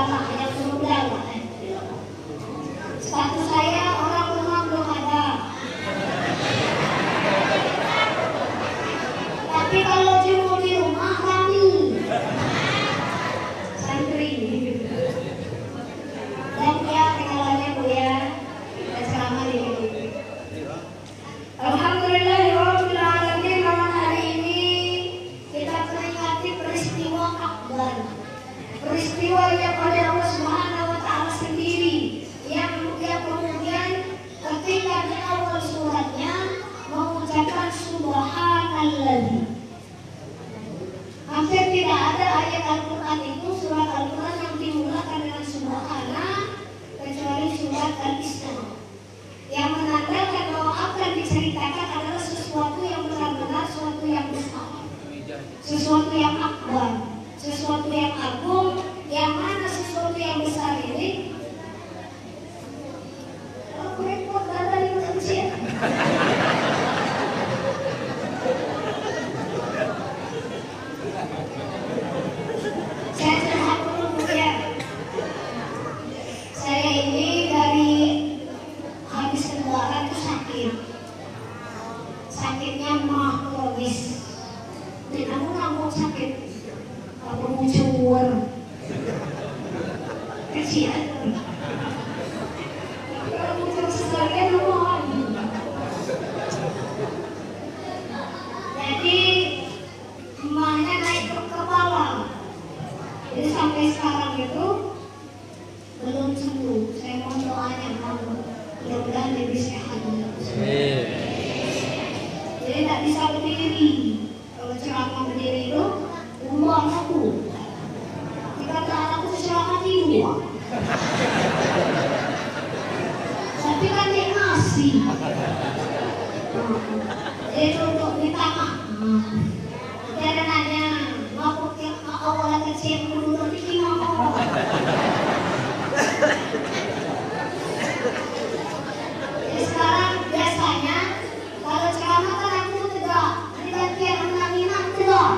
agama yang berudara. Status saya orang rumah belum ada. Tapi kalau jumur di rumah kami santri. Dan ya kenalannya Bu ya, dan selama di Alhamdulillahirabbil alamin. Malam hari ini kita peringati peristiwa akbar, peristiwa yang oleh Allah Subhanahu wa taala sendiri yang kemudian ketika di awal suratnya mengucapkan subhanallah. Hampir tidak ada ayat Al-Quran itu, surat Al-Quran yang dimulakan dengan subhana kecuali surat Al-Isra, yang menandakan bahwa apa yang diceritakan adalah sesuatu yang benar-benar, sesuatu yang besar, sesuatu yang akbar, sesuatu yang agung. Yang mana sesuatu yang besar ini? Aku repot dada di kecil. Saya curhat dulu Bu ya. Saya ini dari habis keluaran tuh sakit. Sakitnya mah kronis. Dan aku nggak sakit. Aku muncul. Kesian. Kalau muncul sekalian mohon. Jadi emaknya naik ke kepala. Jadi sampai sekarang itu belum sembuh. Saya mohon doanya, mudah-mudahan lebih sehat. Jadi tidak bisa berdiri. Kalau ceramah berdiri itu buang aku. Jika anakku ceramah tidur. Tapi kan dia ngasih. Jadi untuk minta maaf. Dia ada nanya, aku awalnya kecil dulu nanti gimana? Jadi sekarang biasanya kalau ceramah kan aku tegak, ini gantian menanginan tegak.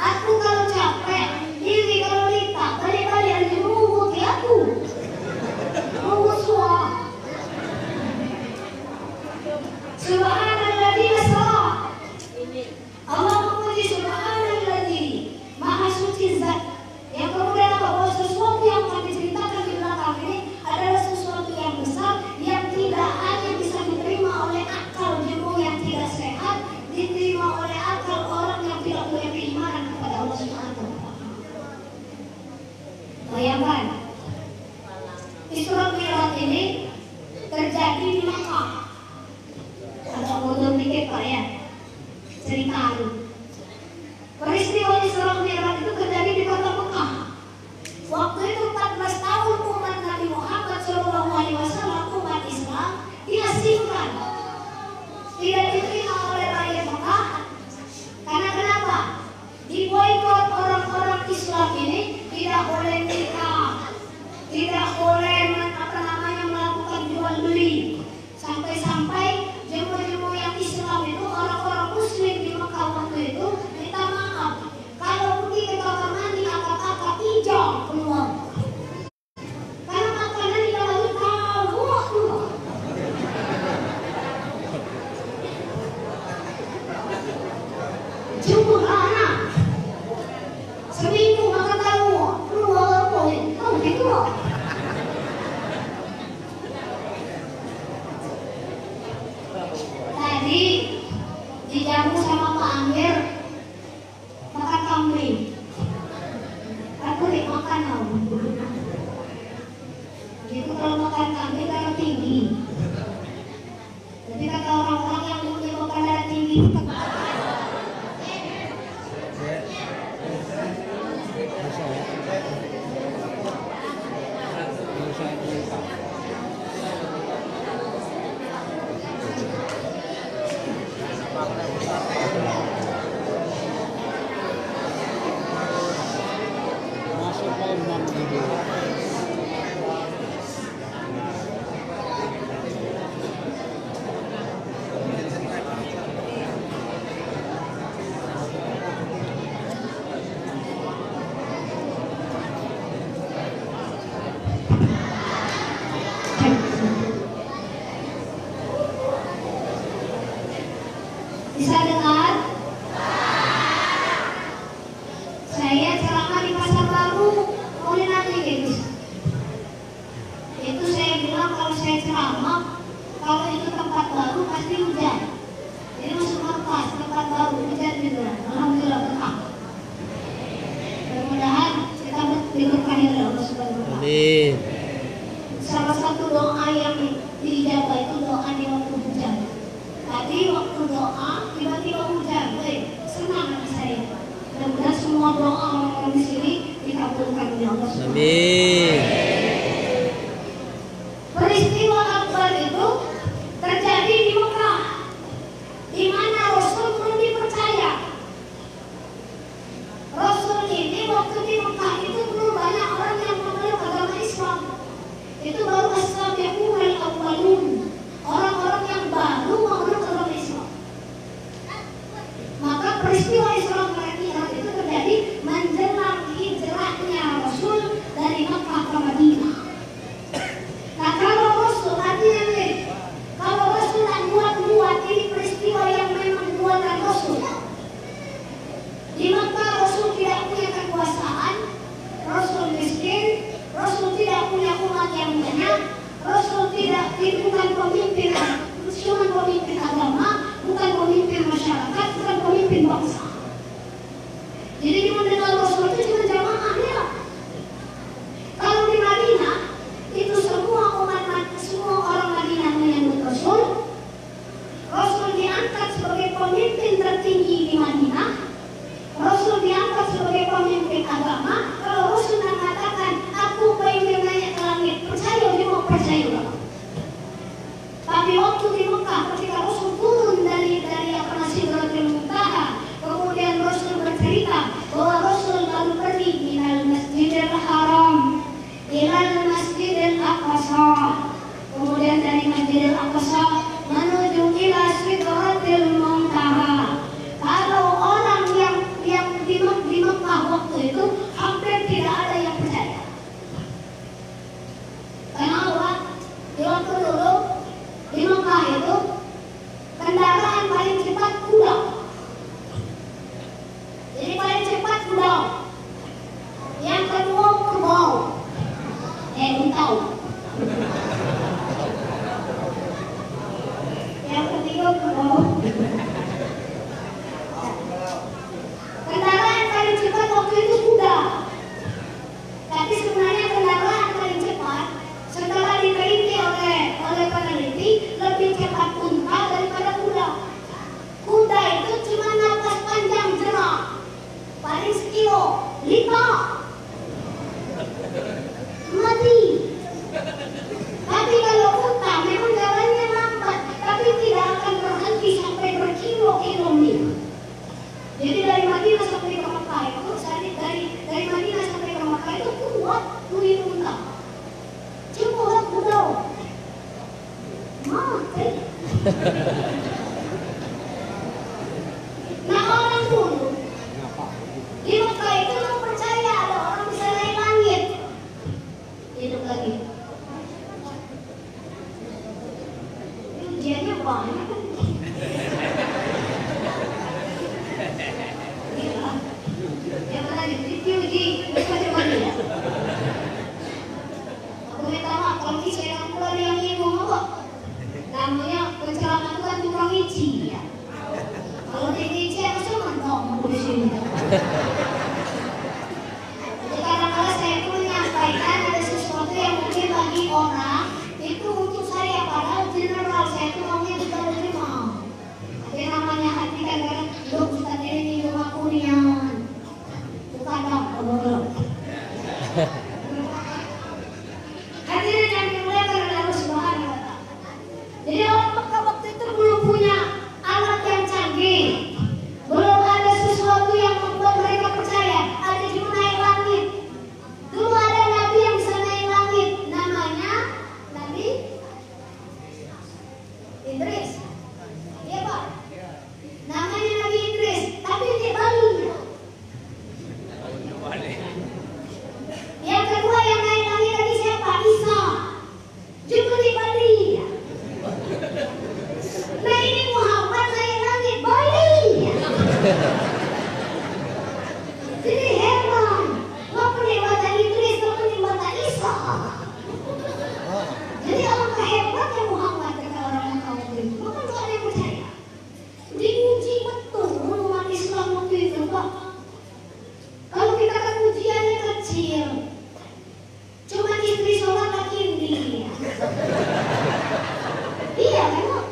Aku kalau capek, diri kalau lita, balik-balik ada di rumput Oleh nanti guys. Itu saya bilang kalau saya ceramah, kalau itu tempat baru pasti hujan. Jadi masuk markas tempat baru hujan juga. Alhamdulillah berkah. Mudah-mudahan kita diberkahi oleh Allah Subhanahu wa taala. Amin. Salah satu doa yang diijabah itu doa di waktu hujan. Tadi waktu doa tiba-tiba hujan, senang hati saya. Mudah-mudahan semua doa orang-orang di sini dikabulkan oleh Allah Subhanahu wa taala. Amin. Peristiwa akbar itu terjadi di Mekah, di mana Rasul belum dipercaya. Rasul ini waktu di Mekah itu belum banyak orang yang memeluk agama Islam. Itu baru as-sabiqunal awwalun, orang-orang yang baru memeluk agama Islam. Maka peristiwa Isra Mi'raj itu terjadi menjelang hijrahnya Rasul dari Mekah ke Madinah. Nah kalau Rasul artinya nih, kalau Rasul tak buat ini peristiwa yang memang buatan Rasul. Di Mekah Rasul tidak punya kekuasaan, Rasul miskin, Rasul tidak punya umat yang banyak, Rasul bukan pemimpin, cuma pemimpin agama, bukan pemimpin masyarakat, bukan pemimpin bangsa. Jadi di mendengar Rasul itu cuma jamaahnya. Kalau di Madinah itu semua orang Madinah menyambut Rasul. Rasul diangkat sebagai pemimpin tertinggi di Madinah. Rasul diangkat sebagai pemimpin agama. Kalau Rasul mengatakan, aku pengen naik ke langit, percaya dia mau percaya. Tapi waktu di Mekah, ketika Rasul turun dari Sidratul Muntaha, kemudian Rasul bercerita bahwa Rasul baru pergi minal Masjidil Haram ilal Masjidil Aqsa, kemudian dari Masjidil Aqsa menuju ila Sidratul Muntaha. Kalau orang yang di Mekah waktu itu hampir tidak ada yang percaya. Kenapa? Di waktu dulu di Mekah itu kendaraan paling cepat kuda. Jadi paling cepat kuda. Yang kedua kerbau. Tahu. Yang ketiga kerbau. Kendaraan paling cepat waktu itu kuda. Tapi sebenarnya kendaraan paling cepat setelah diteliti oleh peneliti lebih cepat unta daripada kuda. Kuda itu cuma napas panjang jerak, paling sekilo, lipat, mati. Tapi kalau unta memang jalannya lambat, tapi tidak akan berhenti sampai berkilo-kilometer. Jadi dari Madinah sampai ke Mekah itu, dari Madinah sampai ke Mekah itu kuat kulit unta. Cuma kuda mati. Nah orang dulu di Mekah itu belum percaya ada orang bisa naik langit. Hidup lagi. Ujiannya banyak. Yang mana diuji, mereka coba lihat. Aku minta maaf kalau saya keluar yang ibu apa? Namanya pencerahan itu kan tukang iji ya. Kalau dia iji apa sih mantap di sini. Jadi kadang-kadang saya pun menyampaikan ada sesuatu yang mungkin bagi orang itu untuk saya, padahal general saya itu maunya juga menerima. Ada namanya hati kadang-kadang, loh Ustaz ini juga kurian. Bukan dong, belum. Hadirin yang dimuliakan oleh Allah Subhanahu wa taala. Jadi orang Mekah waktu itu belum punya alat yang canggih. Belum ada sesuatu yang membuat mereka percaya. Ada cuma naik langit. Dulu ada nabi yang bisa naik langit. Namanya Nabi Idris. Iya Pak. Namanya Nabi Idris. Tapi di Bali. Yang kedua yang naik langit tadi siapa? Isa. Juga di Bali. Nah ini Muhammad naik langit Bali. Jadi heran. Waktu lewatan Idris kecil. Cuma istri sholat laki ini. Iya kan?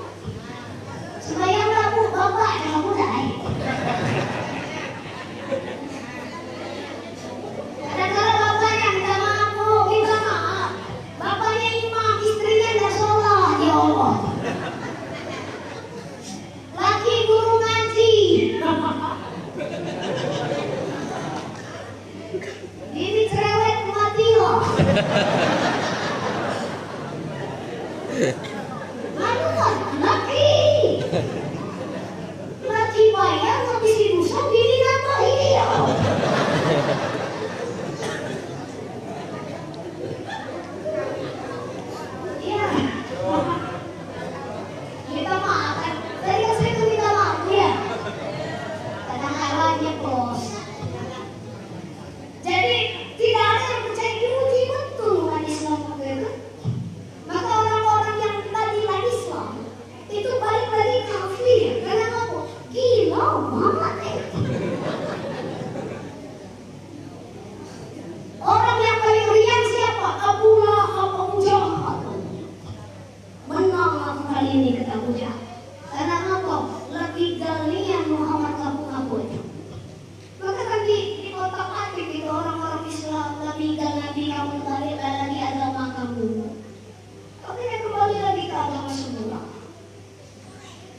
Sembahyang laku bapak jangan mulai. Kadang-kadang bapaknya minta maaf, minta maaf. Bapaknya imam, istrinya tidak sholat. Ya Allah. Laki guru ngaji. Ini cerewet mati loh. Manuan laki. Laki bayar ngabisin dosa diri nambahin ya. Iya. Minta maaf kan. Tadi kan saya minta maaf ya. Kadang-kadang bos. Jadi tidak ada yang percaya diuji betul kan Islam itu. Maka orang-orang yang tadilah Islam itu balik lagi kafir. Karena apa? Gila banget. Orang yang paling riang siapa? Abu Lahab, Abu Jahal. Menang aku kali ini kata Abu Jahal. Karena apa? Lebih galian Muhammad ngaku-ngaku itu. Maka kan di kotak atik itu orang-orang Islam lebih Nabi kamu balik lagi agama kamu. Tapi dia kembali lagi ke agama semula.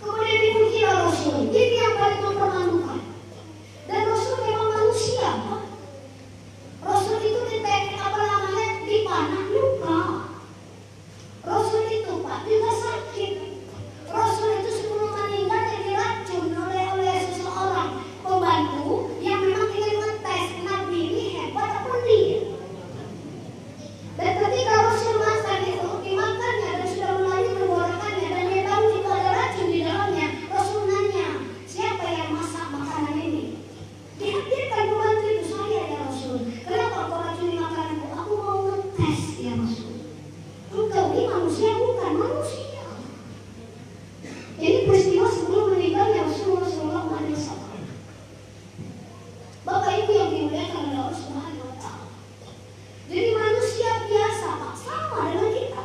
Kemudian dipuji Rasul. Ini yang paling mempermalukan. Dan Rasul memang manusia. Rasul itu dipanah luka. Rasul itu Pak juga sakit. Rasul itu sebelum meninggal diracun oleh seseorang pembantu yang memang ingin ngetes Nabi ini hebat apa tidak. Dan ketika Rasul makan itu dimakannya dan sudah mulai tenggorokannya dan dia tahu itu ada racun di dalamnya. Rasul nanya, siapa yang masak makanan ini? Dihadirkan pembantu itu, saya ya Rasul. Kenapa kau racuni makananku? Aku mau ngetes ya Rasul. Engkau ini manusia bukan manusia. Ini peristiwa sebelum meninggalnya Rasulullah SAW. Bapak Ibu yang dimuliakan oleh Allah Subhanahu wa Ta'ala. Jadi manusia biasa Pak, sama dengan kita.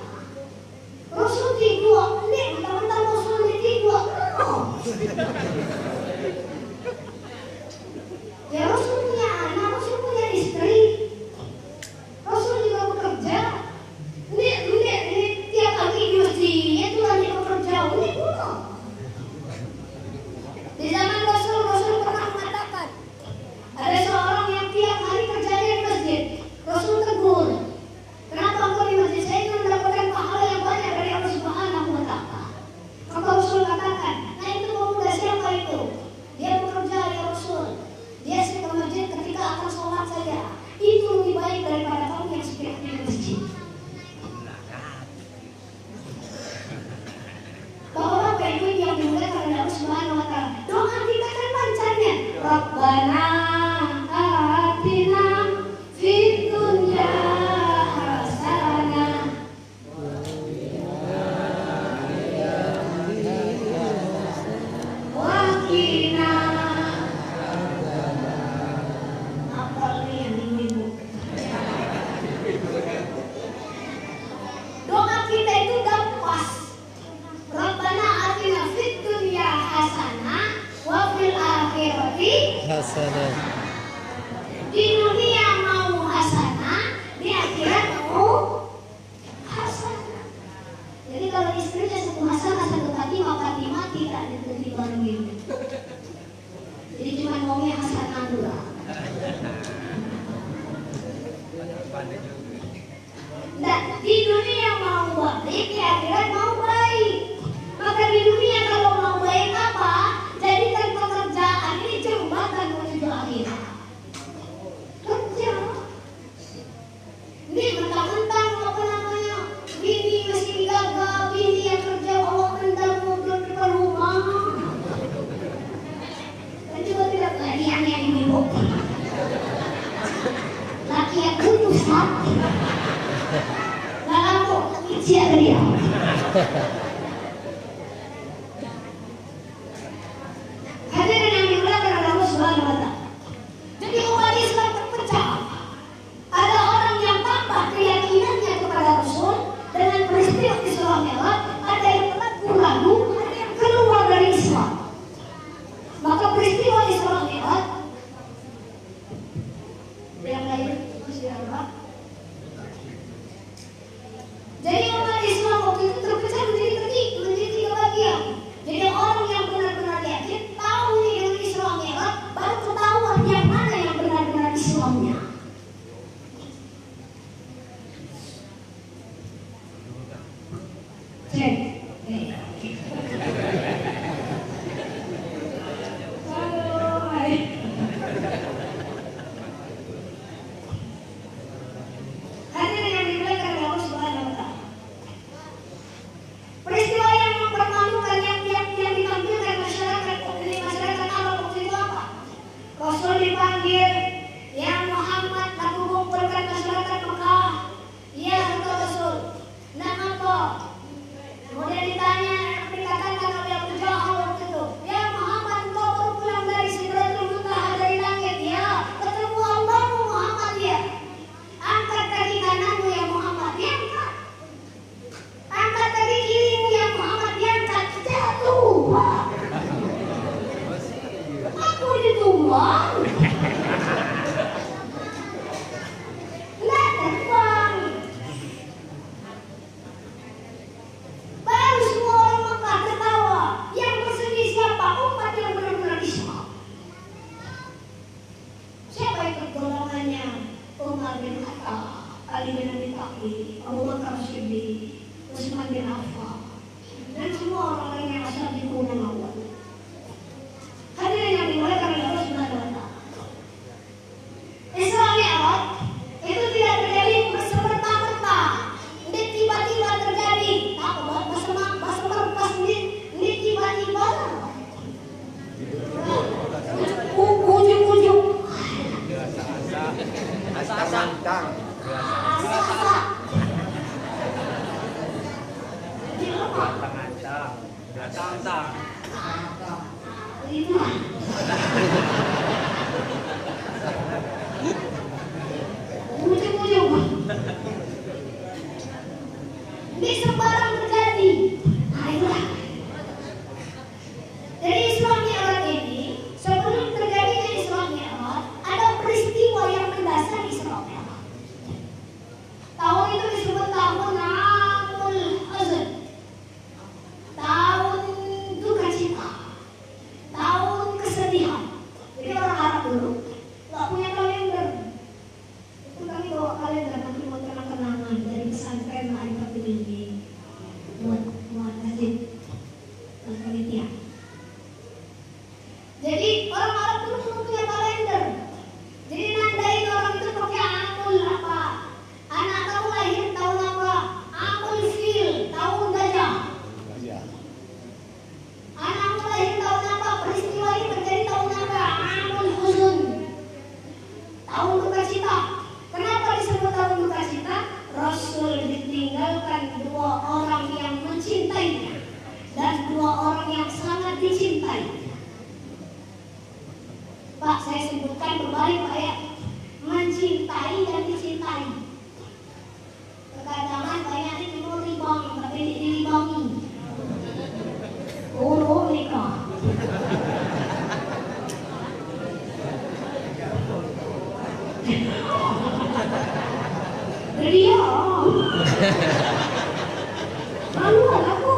Rasul tidur, mentang-mentang Rasul tidur. Ya Rasul punya anak, Rasul punya istri. Rasul juga bekerja. Ini tiap pagi di masjid itu lagi bekerja. Ini bukan. Di zaman Rasul pernah mengatakan ada seorang yang tiap hari kerjanya di masjid. Rasul tegur, kenapa engkau di masjid? Saya ingin mendapatkan pahala yang banyak dari Allah Subhanahu wa Ta'ala. Maka Rasul katakan, nah itu pemuda siapa itu? Dia bekerja ya Rasul. Dia sering ke masjid ketika akan sholat saja. Itu lebih baik daripada kamu yang setiap di masjid. Bapak-bapak Ibu yang dimuliakan oleh Allah Subhanahu wa Ta'ala. Doa kita kan pancarnya. Rabbana atina fid dunya hasanah wa qina. Apa yang ibu? Doa kita itu udah pas. Rabbana atina fid dunya hasanah wa fil akhirati hasanah. Di dunia mau hasanah, di akhirat mau hasanah. Jadi kalau istrinya satu hasanah, satu Fatimah tidak dibarengin. Jadi cuma maunya hasanah dua. Nah, di dunia mau baik, di akhirat mau baik. Maka di dunia kalau mau baik apa? Jadikan pekerjaan ini jembatan menuju akhirat. Kerja. Ini mentang-mentang apa namanya? Bini masih gagal, bini yang kerja bawa kendal mobil depan rumah. Dan juga tidak lagi yang ibu. Laki yang kudus hati. Lalu siapa dia? Hadirin yang dimuliakan oleh Allah Subhanahu wa Ta'ala. Jadi umat Islam terpecah Pak. Jadi umat Islam waktu itu terpecah menjadi tiga bagian. Jadi orang yang benar-benar yakin tahu nih dengan Isra Mi'raj, baru ketahuan yang mana yang benar-benar Islamnya. Cek. Ini sembarang terjadi. Nah, itulah. Jadi Isra Mi'raj ini, sebelum terjadinya Isra Mi'raj, ada peristiwa yang mendasari Isra Mi'raj. Tahun itu disebut tahun Amul Hazn, tahun duka cita, tahun kesedihan. Jadi orang Arab dulu nggak punya kalender. Itu kami bawa kalender nanti mau kenang-kenangan dari pesantren Ma'rifat ini buat masjid dan panitia. Jadi orang Arab dulu belum punya kalender. Jadi nandain orang itu pakai amul apa? Anak kamu lahir tahun apa? Amul fil, tahun gajah. Anakmu lahir tahun apa? Peristiwa ini terjadi tahun apa? Amul huzun, tahun duka cita. Kenapa disebut tahun duka cita? Rasul ditinggalkan dua orang yang mencintainya dan dua orang yang sangat dicintai. Pak, saya sebutkan berbalik Pak ya. Mencintai dan dicintai. Terkadang banyak itu mau ribang, tapi diribangi. Oh, nikah. Dia. Malu aku.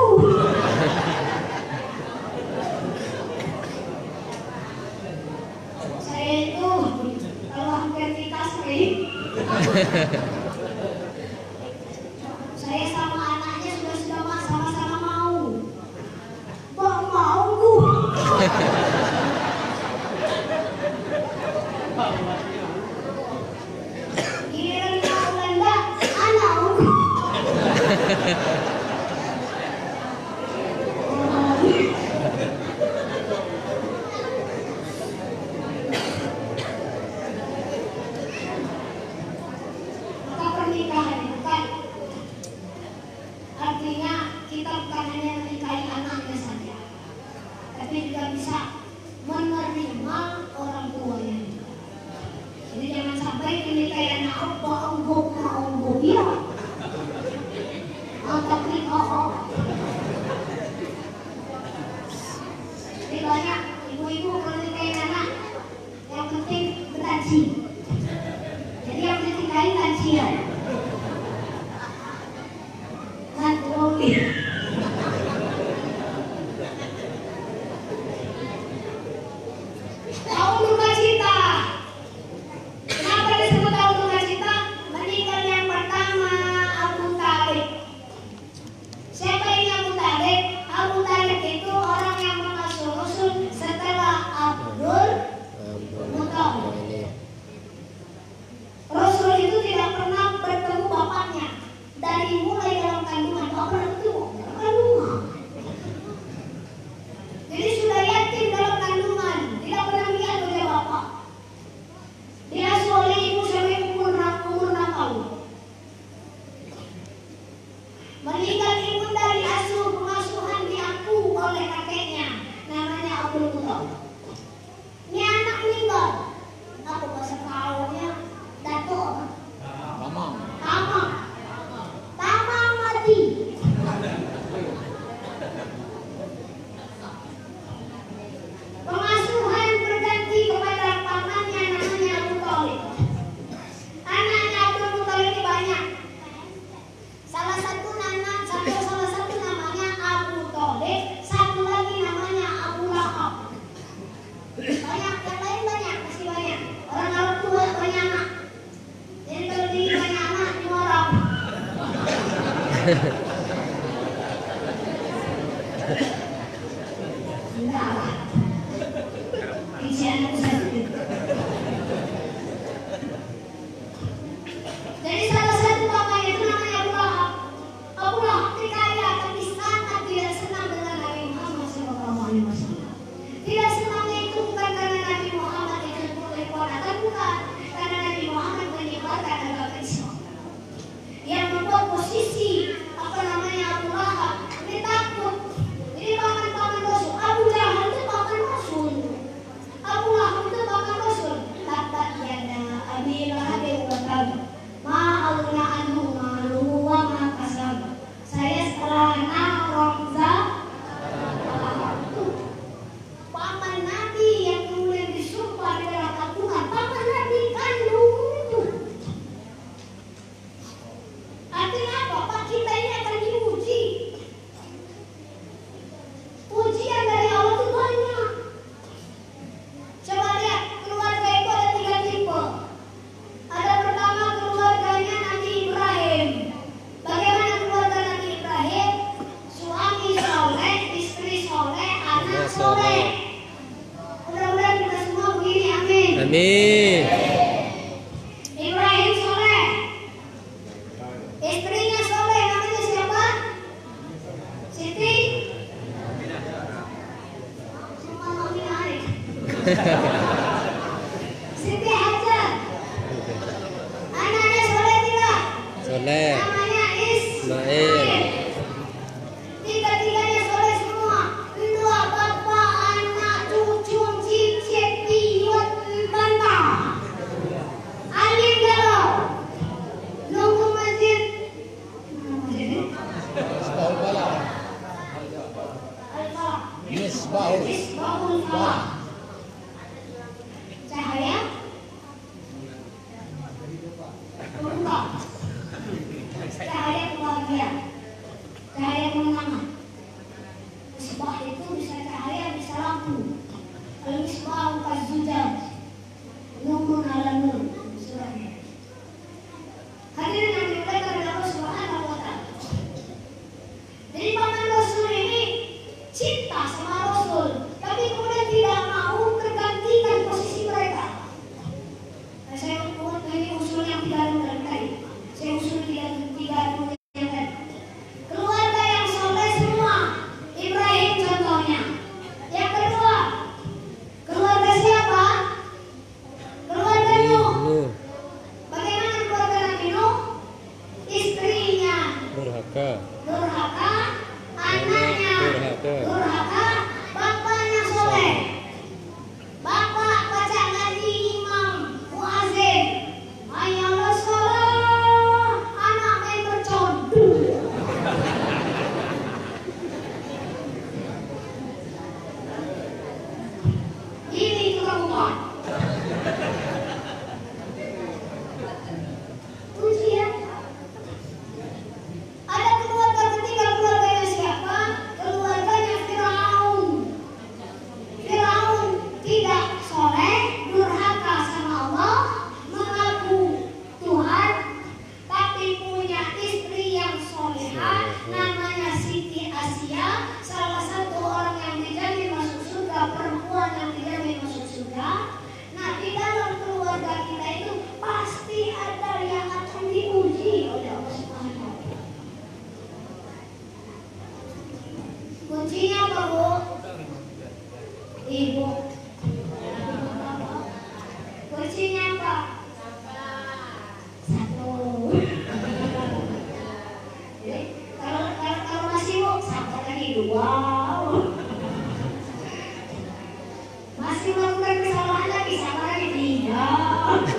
Saya itu kalau hampir nikah sering. Saya sama anaknya sudah sama-sama mau. Bang mau bu. Giliran mau Belanda, anak bu. kiai kajian. Ngadrowi. Tahun duka cita. Kenapa disebut tahun duka cita? Meninggal yang pertama Abu Talib. Siapa ini Abu Talib? Abu Talib itu orang yang mengasuh Rasul setelah Abdul Muthalib. Rasul itu tidak pernah bertemu bapaknya. Dari mulai dalam kandungan, tidak pernah bertemu kandungan. Jadi sudah yatim dalam kandungan, tidak pernah lihat wajah bapak. Diasuh oleh ibu sampai umur 6 tahun. Meninggal ibu dari pengasuhan diaku oleh kakeknya, namanya Abdul Muthalib. Ini anak meninggal, apa bahasa kawannya? Datuk. Tamang mati. Pengasuhan berganti kepada pamannya namanya Abu Thalib. Anaknya Abdul Muthalib ini banyak. Salah satu namanya Abu Thalib, satu lagi namanya Abu Lahab. Banyak, yang lain banyak, masih banyak. Orang Arab tua banyak anak. Jadi kalau di banyak anak di orang. Enggak lah. Isi anak satu. Jadi salah satu bapaknya itu namanya Abu Lahab. Abu Lahab ini kaya tapi sangat tidak senang dengan Nabi Muhammad SAW. Tidak senangnya itu bukan karena Nabi Muhammad itu berkeponakan, bukan karena Nabi Muhammad menyebarkan agama Islam. Yang membuat posisi Abu Lahab ini takut. Ini paman-paman Rasul. Abu Jahal itu paman Rasul. Abu Lahab itu paman Rasul. Tabat yada Abi Lahab wa tab. Ma aghna anhu maluhu wa ma kasab. Saya setelah Ramza paman Nabi yang kemudian disumpah di dalam Al-Quran. Paman Nabi kandung itu. Artinya apa? Pak, kita ini akan diuji. Ujian dari Allah itu banyak. Coba lihat, keluarga itu ada 3 tipe. Ada pertama keluarganya Nabi Ibrahim. Bagaimana keluarga Nabi Ibrahim? Suami soleh, istri soleh, anak soleh. Mudah-mudahan kita semua begini, amin. Amin. Ibrahim soleh. Istrinya soleh, namanya siapa? Siti. Semua mami Arif. Siti Hajar. Anaknya soleh tidak? Soleh. Namanya Ismail. Tiga-tiganya soleh semua. Dua bapak, anak, cucu, cicit, piut, bantah. Alim galau. Nunggu masjid. Al-Falah. Misbahul Falah.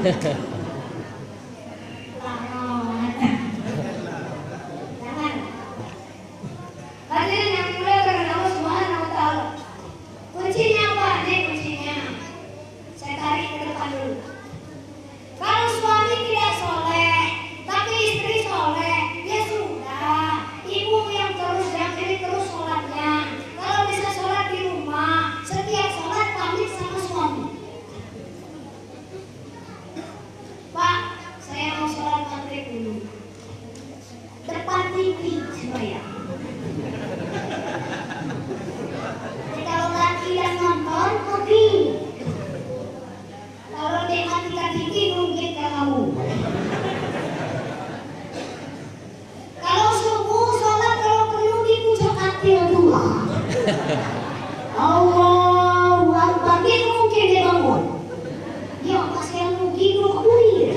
Jangan. Hadirin yang dimuliakan oleh Allah Subhanahu wa taala. Kuncinya apa? Nih kuncinya. Saya tarik ke depan dulu. Kalau suami tidak soleh, tapi istri soleh, ya sudah. Ibu yang terus sholatnya. Kalau bisa sholat di rumah, setiap sholat pamit sama suami. Pak, saya mau sholat maghrib dulu. Depan TV supaya. Kalau laki yang nonton, kopi. Kalau dia matikan TV, mungkin ke kamu. Kalau subuh sholat, kalau perlu di pucuk katil dua. Allahu Akbar, mungkin dia bangun. Ya, pas yang mungkin kuih.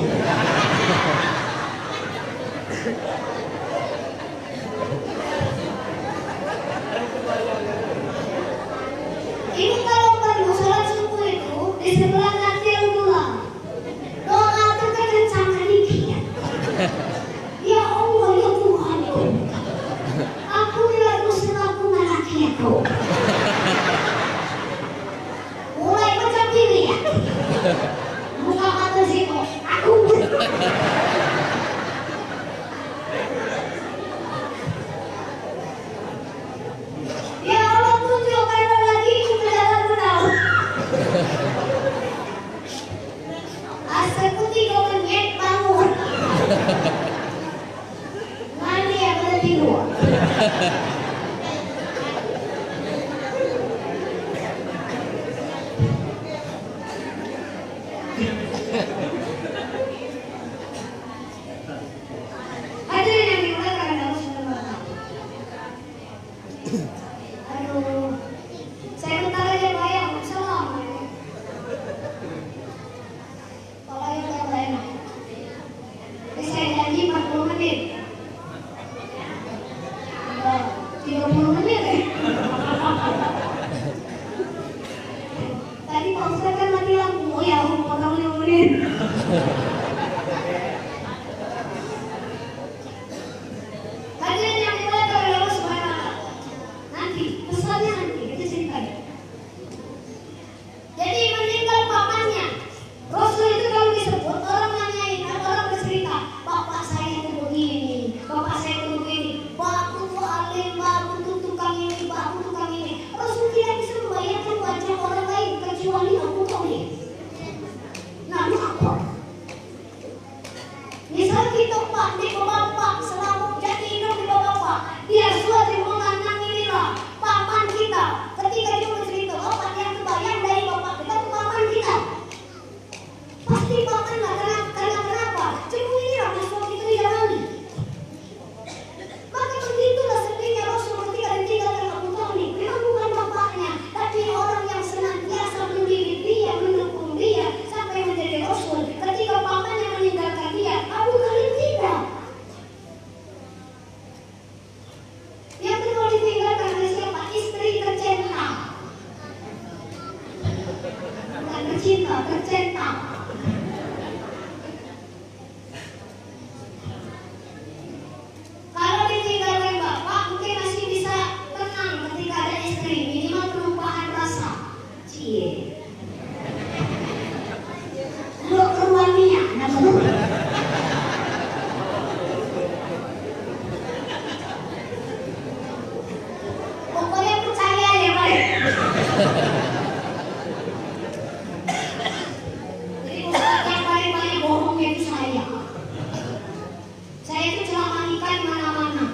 Ini kalau perlu sholat subuh itu di sebelah katil dua. Doa itu kan kencang dikit. Ya Allah, ya Tuhanku, aku tidak musnahku malakiaku. Mulai macam ini ya. Buka mata situ. Aku. Ya Allah, tunjukkan lelakiku ke jalan benar. Asekuti kau menyet bangun. Mandi ya pada tidur. Hadirin yang dimuliakan oleh Allah Subhanahu wa taala. Aduh, saya bentar aja bayang. Assalamualaikum. Kalau yang gak enak. Ini saya janji 40 menit. 30 menit ya. Tadi Pak Ustaz kan mati lampu. Oh ya, aku potong 5 menit. Hadirin yang dimuliakan oleh Allah Subhanahu wa taala. Nanti, pesannya nanti, kita ceritanya. Jadi meninggal pamannya. Rasul itu kalau disebut, orang nanyain, orang bercerita, bapak saya itu begini, bapak saya itu begini, bapak itu alim, bapak itu tukang ini, bapak itu tukang ini. Rasul tidak bisa membayangkan wajah orang lain kecuali aku tahu dia. Nah, apa? Misal kita pak, di bapak, selalu jadi hidup di bapak, dia suatu mengenang inilah paman kita. Ketika dia bercerita, bapak yang kebayang dari bapak kita ke paman kita. Pasti paman lah, karena kenapa? Cuma inilah masuk itu dijalani. Maka begitulah sedihnya Rasul ketika ditinggalkan Abu Thalib. Memang bukan bapaknya, tapi orang yang senantiasa mendidik dia, mendukung dia sampai menjadi Rasul. Ketika pamannya meninggalkan dia, Abu Thalib tidak. Yang kedua ditinggalkan oleh siapa? Istri tercinta. Bukan tercinta, tercinta. Kalau ditinggalkan bapak, mungkin masih bisa tenang ketika ada istri, minimal perubahan rasa. Cie. Lu keruannya, namanya. Pokoknya percaya ya, Pak. Jadi Ustaz yang paling banyak bohongnya itu saya. Saya itu ceramah nikah di mana-mana.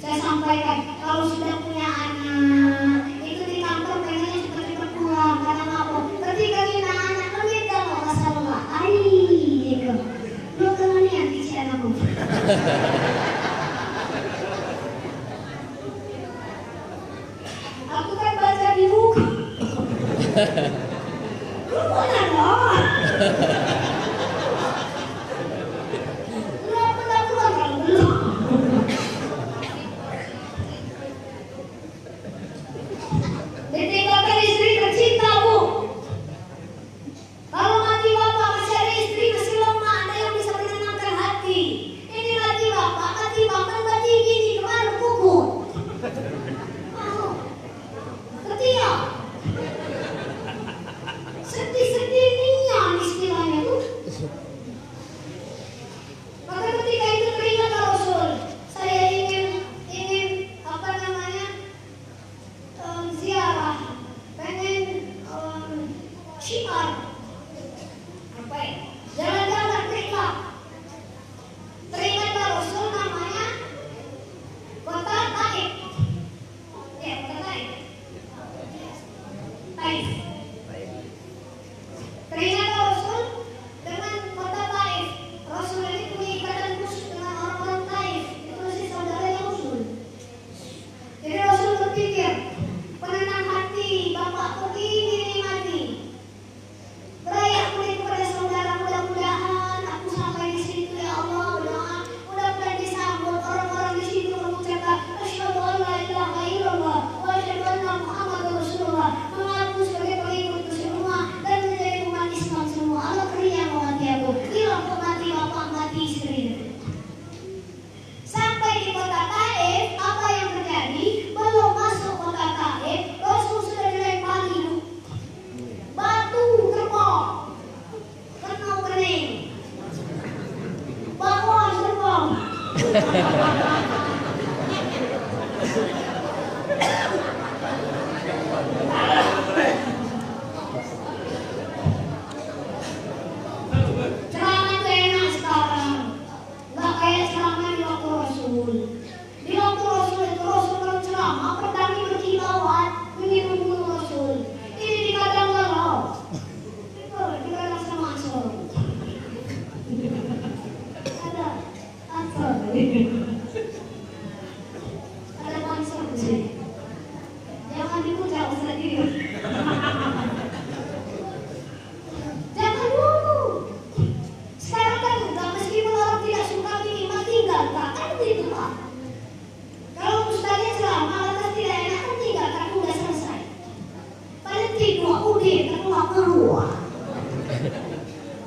Saya sampaikan kalau sudah punya anak, itu di kantor pengennya cepat-cepat pulang karena apa? Ketika kita anak lebih kalau nggak salah, gitu. Lu kemana ya di anakku? Aku kan baca di buku. Lu mana loh? Lu pernah keluar kalau belum? Ditinggalkan istri tercinta, Bu. Kalau mati bapak masih ada istri, masih Ceramah tuh enak sekarang, nggak kayak ceramah di waktu Rasul. Di waktu Rasul itu Rasul berceramah, pertama berkilauan, menyinggung Rasul. Ini dikadang galau, dikadang sama Asor. Ada Asor, ada Asor di sini. Jangan dipuja Ustaz dia. Jangan dulu. Sekarang kan udah meskipun orang tidak suka minimal tinggalkan, kan begitu Pak. Kalau ustaznya ceramah lantas tidak enak kan tinggalkan, udah selesai. Paling tidur udah keluar.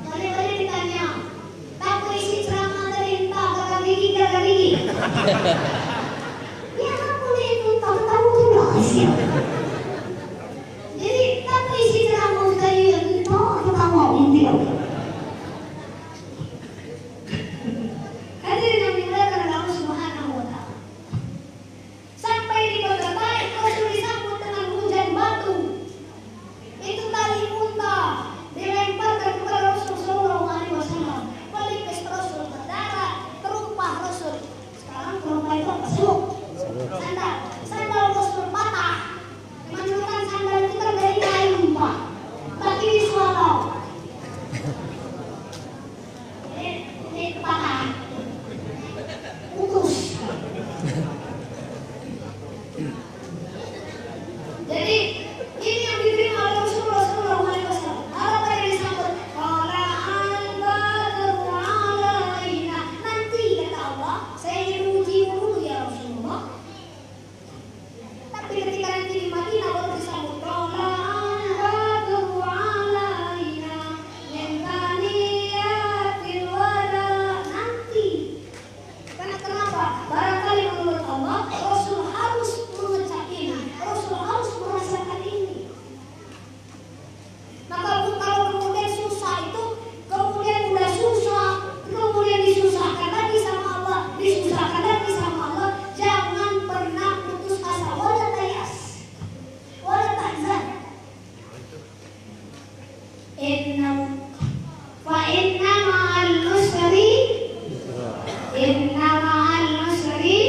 Kali-kali ditanya, tak isi ceramah tadi entah kakak gigi. Ya aku itu tahu rahasia. Jadi tak isi ceramah tadi entah ketawa intinya. Hadirin yang dimuliakan oleh Allah Subhanahu wa Ta'ala. Sampai di kota Taif Rasul disambut dengan hujan batu. Itu tali unta dilemparkan kepada Rasul sallallahu alaihi wasallam. Pelipis Rasul berdarah, terumpah Rasul. Sekarang terumpah itu apa? Suluk. Sandal Rasul patah. Menunjukkan sandal itu kan dari kayu Pak. Bagi disualau. Ini patah. Putus. Jadi ini yang diterima oleh Rasulullah SAW. Apa yang disambut? Qala al-badru alaina. Nanti kata Allah, saya uji dulu ya Rasulullah. Tapi ketika nanti di Madinah baru disambut. Qala al-badru alaina min thaniyatil wada. Nanti. Karena kenapa? Barangkali menurut Allah, Rasul harus mengucap ini, Rasul harus merasakan ini. Maka kalau kemudian susah itu, kemudian udah susah, kemudian disusahkan lagi sama Allah, disusahkan lagi sama Allah, jangan pernah putus asa. Wala tayas, wala tahzan. Inna ma'al usri Inna ma'al usri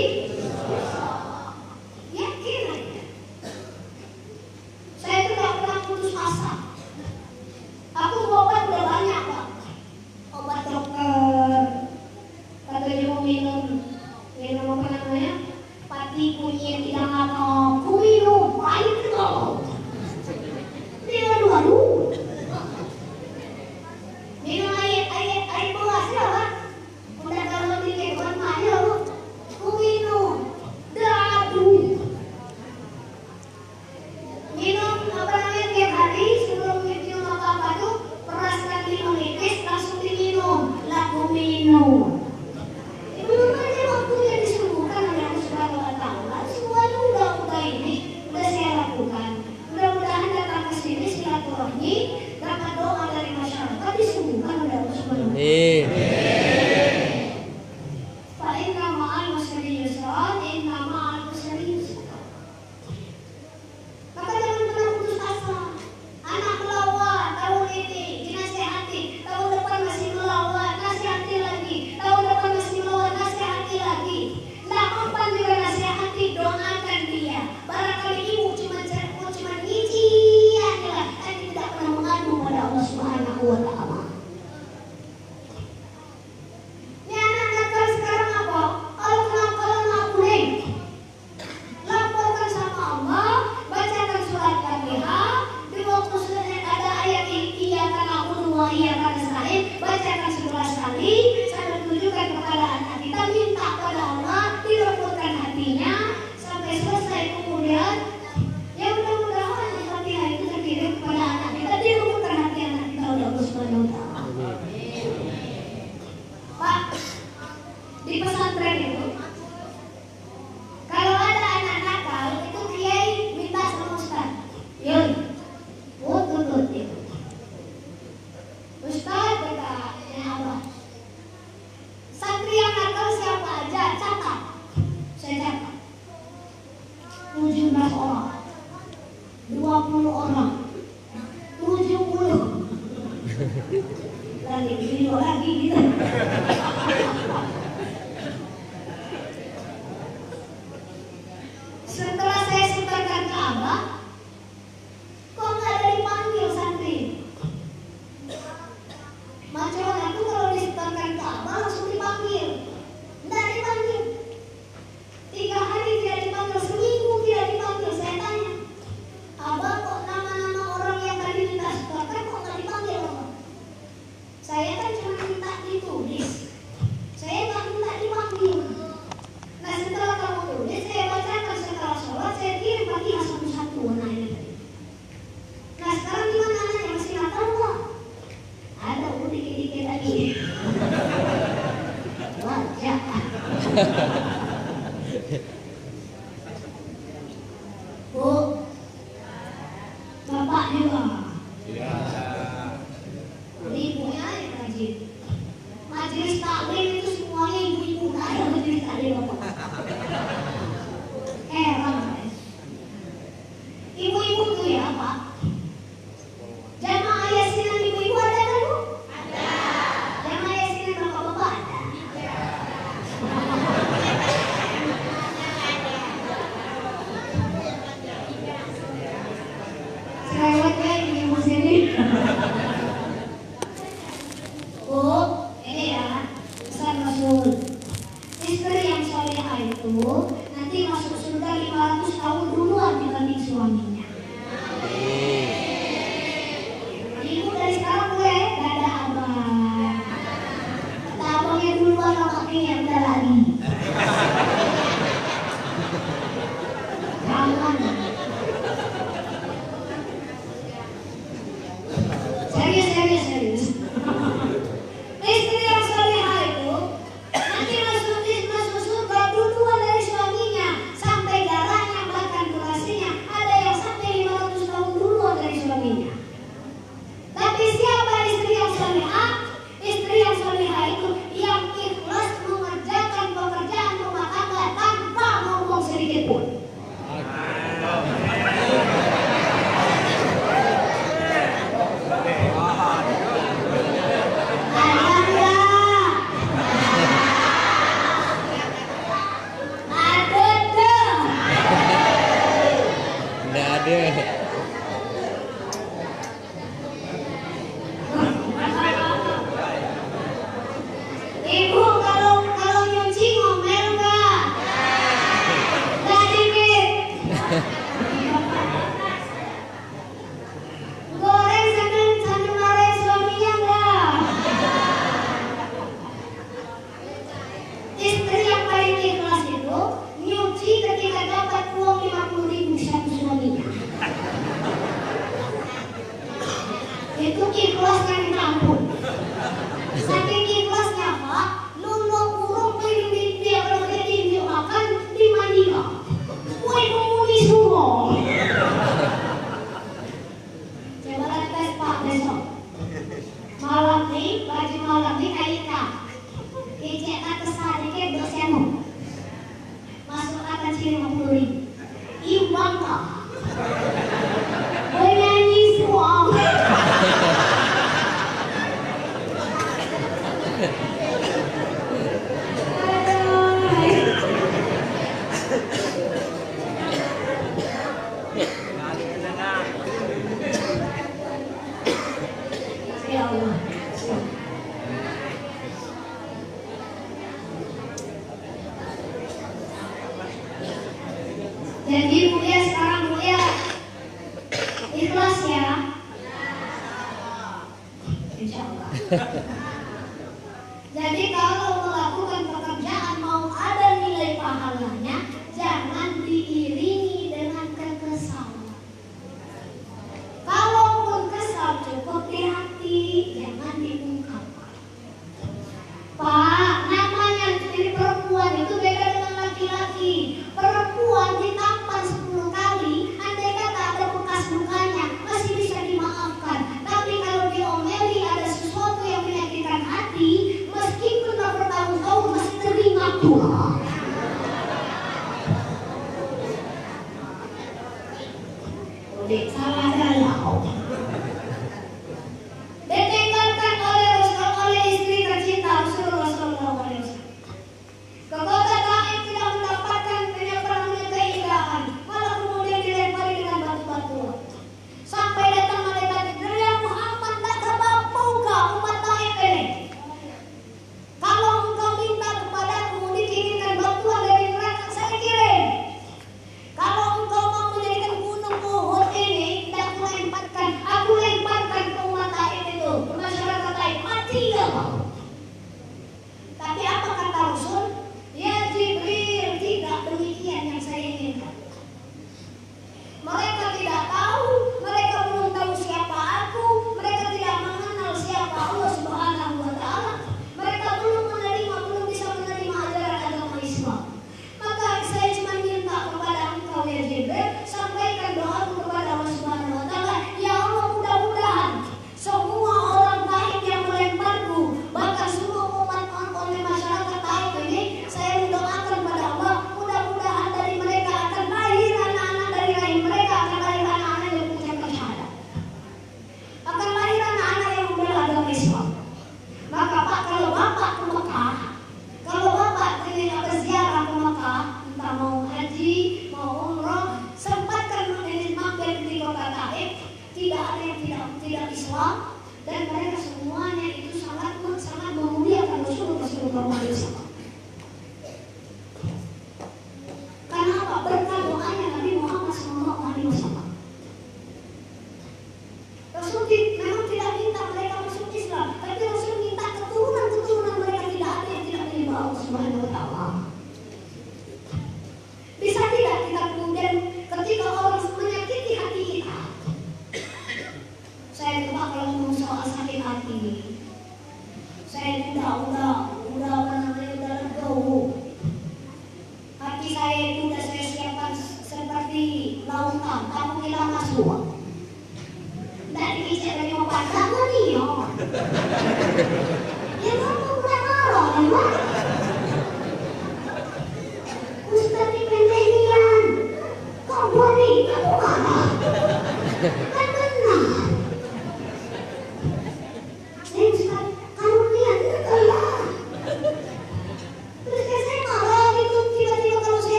yakin aja. Saya itu gak pernah putus asa. Aku obat udah banyak Pak. Obat dokter, katanya mau minum apa namanya, pati kunyit tidak apa. Aku minum, pahit kok. Dia aduh. Minum air beras ya Pak. Udah kalau dikeluar aja lu, ku minum, dadu. Minum apa namanya tiap hari sebelum minum apa tuh peraskan 5 nipis langsung diminum, laku minum. Belum aja waktunya disembuhkan oleh Allah Subhanahu wa Ta'ala. Semuanya udah ini, udah saya lakukan. Mudah-mudahan datang ke sini silaturahmi, dapat doa dari masyarakat disembuhkan oleh Allah Subhanahu wa Ta'ala. Inna ma'al usri yusra, inna ma'al usri yusra. Maka jangan pernah putus asa. Anak melawan tahun ini dinasihati, tahun depan masih melawan, nasihati lagi, tahun depan masih melawan, nasihati lagi. Nggak mempan juga nasihati, doakan dia. Barangkali ibu cuma ngiji aja lah, tapi tidak pernah mengadu pada Allah Subhanahu wa Ta'ala. Bacakan 11 kali sampai tunjukkan kepada anak kita, minta pada Allah dilembutkan hatinya sampai selesai. Kemudian ya mudah-mudahan Al-Fatihah itu terkirim kepada anak kita, dilembutkan hati anak kita oleh Allah Subhanahu wa Ta'ala. Pak, di pesantren itu kalau ada anak nakal itu kiai minta sama ustaz, yoi, tuntut itu. Ustaz kata apa? Santri yang nakal siapa aja? 17 orang, 20 orang, 70 lagi video lagi gitu. Setelah saya sebarkan ke Abah, kok nggak ada dipanggil santri? Macam aku kalau disebarkan ke Abah langsung dipanggil, nggak dipanggil. 3 hari tidak dipanggil, seminggu tidak dipanggil. Saya tanya, Abah kok nama-nama orang yang tadi kita sebarkan kok nggak dipanggil Abah? Saya kan cuma minta ditulis, saya nggak minta dipanggil. Nah setelah kamu tulis, saya bacakan setelah sholat, saya kirim Fatihah satu-satu warnanya tadi. Nah sekarang gimana anaknya, masih nggak tahu nggak? Ada dikit-dikit lagi. Wajah. Bu, Bapak juga. Ibunya yang rajin. Majelis taklim itu semuanya ibu-ibu, nggak ada majelis taklim Bapak. Heran. Ibu-ibu tuh ya Pak. Jamaah yasinan ibu-ibu ada kan Bu? Ada. Jamaah yasinan bapak-bapak ada? Cerewet ya ini Mas ini. Bu, ini ya pesan Rasul. Istri yang solehah itu nanti masuk surga 500 tahun duluan dibanding suaminya. Ibu dari sekarang gue gak ada abang. Kata abangnya duluan sama kakeknya udah lari. Jangan. Serius. Istri yang solehah itu nanti masuk surga duluan dari suaminya, sampai darahnya bahkan durasinya ada yang sampai 500 tahun duluan dari suaminya. Tapi siapa istri yang solehah? Istri yang solehah itu yang ikhlas mengerjakan pekerjaan rumah tangga tanpa ngomong sedikit pun. Nggak ada. Ibu kalau nyuci ngomel nggak? Nggak dikit. Goreng sambil marahin suaminya nggak? Istri yang paling ikhlas itu nyuci ketika dapat uang 50.000 satu suaminya. Itu ikhlasnya minta ampun. Saking ikhlasnya Pak, luluk burung keliling dia kalau dia makan di mandikan. Kue komuni semua. Coba tes Pak besok. Malam nih, baju malam nih kaitkan. Kecek atas sedikit bersemu. Masuk akan sini 50.000. Imbang Pak. Penyanyi semua. Ya Allah. Jadi Bu ya sekarang Bu ya ikhlas ya. Insya Allah. Jadi kalau melakukan pekerjaan mau ada nilai pahalanya, jangan diiringi dengan kekesalan. Kalaupun kesal cukup di hati, jangan diungkapkan. Pak, namanya jadi perempuan itu beda dengan laki-laki. Perempuan ditampar 10 kali, andai kata ada bekas lukanya, masih bisa dimaafkan. Tapi kalau diomeli ada sesuatu yang menyakitkan hati, meskipun tak bertahun-tahun masih teringat pula.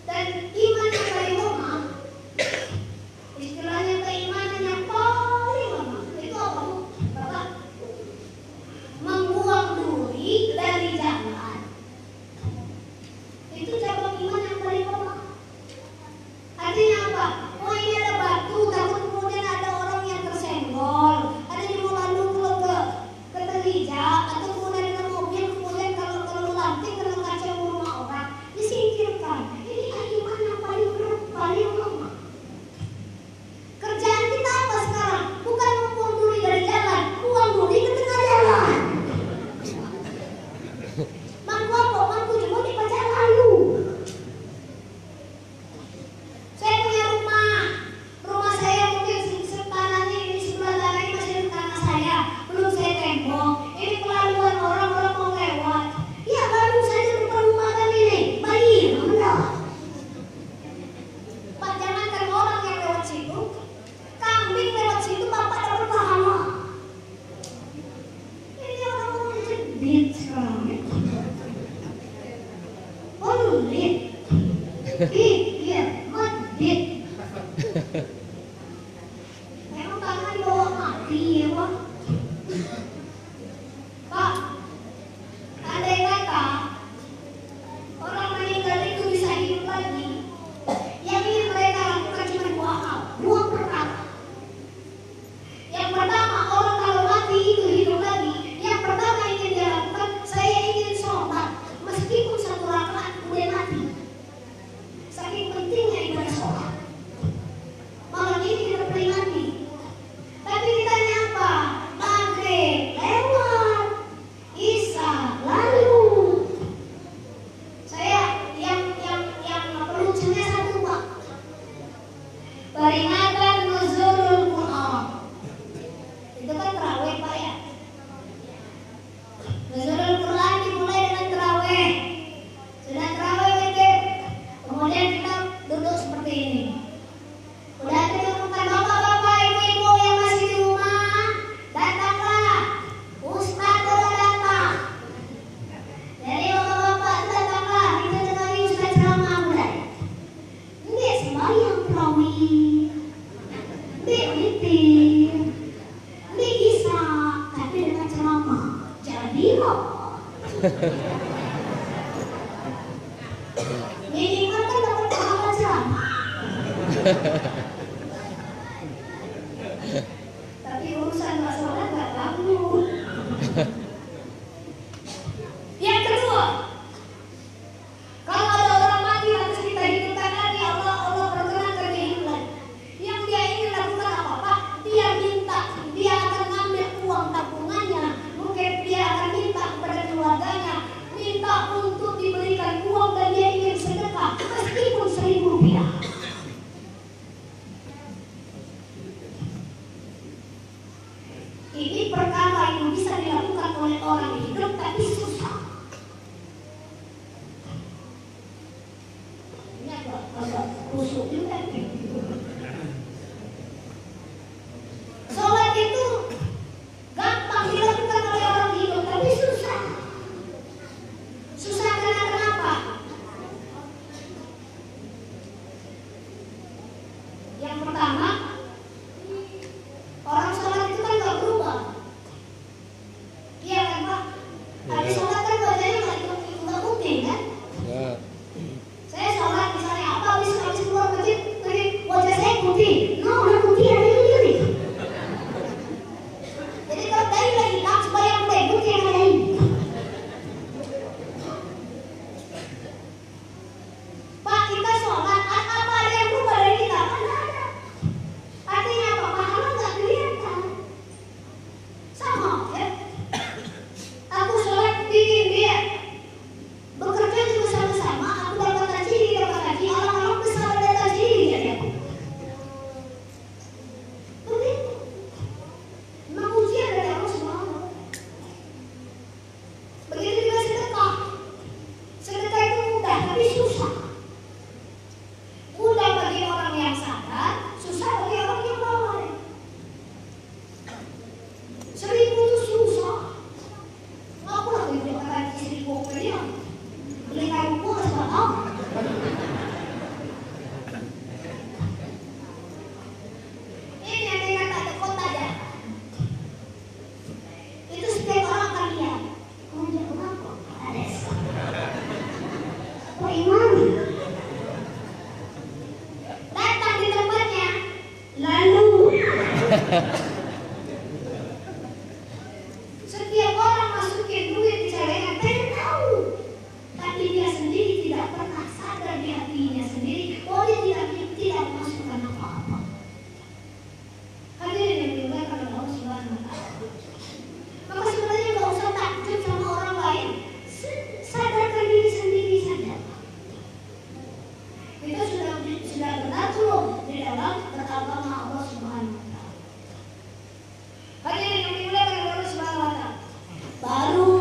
Dan iman yang paling lemah, istilahnya keimanan yang paling lemah, itu apa Bu? Bapak? Membuang duri dari jalan. Itu cabang iman yang paling lemah. Artinya apa? Oh ini ada batu, takut kemudian ada orang yang tersenggol, ada yang mau lalu ke gereja, atau kemudian ada mobil, kemudian kalau lanting kena kaca rumah orang, disingkirkan. Ini iman yang paling lemah. Kerjaan kita apa sekarang? Bukan membuang duri dari jalan, buang duri ke tengah jalan. Mangku apa? Mangku jemput di pacar lalu. Saya punya rumah saya mungkin tanahnya ini sebelah tanah ini masih tanah saya, belum saya tembok. Ini kelaluan orang mau lewat. Ya baru saja diperumahkan ini, bayi, enggak. Pak jangan kan orang yang lewat situ, kambing lewat situ, bapak dapat pahala. Ini orang-orang jedit sekarang. Oh lihat, iya, medit. Memang tangan bawa mati ya Pak. Pak, andai kata orang meninggal itu bisa hidup lagi, yang ingin mereka lakukan cuma dua hal, dua perkara. Yang pertama, orang kalau mati itu hidup lagi. Yang pertama ingin dia lakukan, saya ingin sholat meskipun satu rakaat kemudian mati. Saking pentingnya ibadah sholat. Malam ini kita peringati. Tapi ditanya apa? Maghrib lewat, Isya lalu. Saya yang lucunya satu Pak. Peringatan nuzulul Quran. Itu kan terawih Pak ya. Nuzulul Quran dimulai dengan terawih. Sudah terawih witir, kemudian kita duduk seperti ini. Udah diumumkan bapak-bapak, ibu-ibu yang masih di rumah, datanglah. Ustaz sudah datang. Jadi bapak-bapak datanglah, kita dengerin Ustaz ceramah mulai. Ini sembahyang terawih, ini witir, ini Isya, tapi dengan ceramah. Jadi kok. Minimal kan dapat pahala ceramah. Tapi urusan masalah nggak bangun. Yang kedua, kalau ada orang mati harus kita hidupkan lagi, Allah perkenankan kehidupan. Yang dia ingin lakukan apa Pak? Dia minta, dia akan ngambil uang tabungannya, mungkin dia akan minta kepada keluarganya, minta untuk diberikan uang dan dia ingin sedekah meskipun 1.000 rupiah. Ini perkara yang bisa dilakukan oleh orang hidup tapi susah. Ini agak kusuk juga. Sholat itu gampang dilakukan oleh orang hidup tapi susah. Susah karena kenapa? Yang pertama, orang sholat itu kan gak berubah. Iya kan Pak? Habis sholat kan wajahnya gak putih kan? Ya. Saya sholat misalnya apa, habis keluar masjid, wajah saya putih. No, udah putih ada ini. Jadi kalau dari lagi hitam supaya yang putih yang ada ini. Pak kita sholat, apa ada yang berubah dari kita? Kan ada. Setiap orang masukin duit di celengan, pengen tahu. Tapi dia sendiri tidak pernah sadar di hatinya sendiri bahwa dia tidak memasukkan apa-apa. Hadirin yang dimuliakan oleh Allah Subhanahu wa Ta'ala. Maka sebenarnya nggak usah takjub sama orang lain. Sadarkan diri sendiri saja. Kita sudah benar belum di dalam beragama Allah Subhanahu wa Ta'ala. Hadirin yang dimuliakan oleh Allah Subhanahu wa Ta'ala. Baru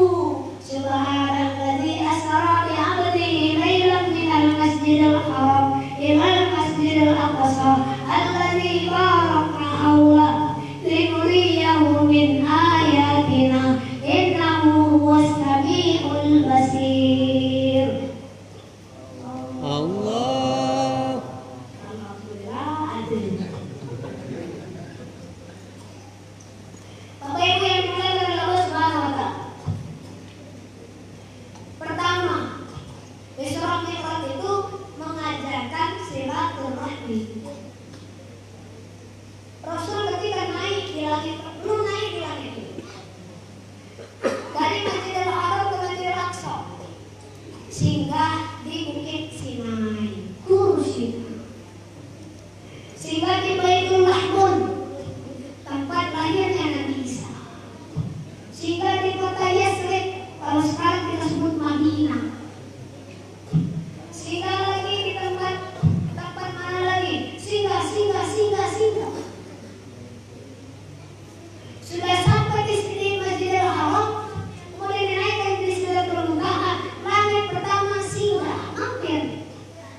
subhanalladzi asra bi 'abdihi lailan minal masjidil haram ilal masjidil aqsa alladzi barakna hawla linuriyahu min ayatina innahu huwas samiul basir. Allah. Alhamdulillah adil. Bapak Ibu yang dimuliakan oleh Allah Subhanahu wa Ta'ala. Pertama, Isra Mi'raj itu mengajarkan silaturahmi. Rasul ketika naik di langit, belum naik di langit itu, dari Masjidil Haram ke Masjidil Aqsa, singgah di Bukit Sinai, Tur Sinai, singgah di Baitul Mahmud, tempat lahirnya Nabi Isa, singgah di kota Yasrib, kalau sekarang kita sebut Madinah, singgah lagi di tempat mana lagi, singgah. Sudah sampai di Masjidil Haram, kemudian dinaikkan di Sidratul Muntaha. Langit pertama singgah, mampir.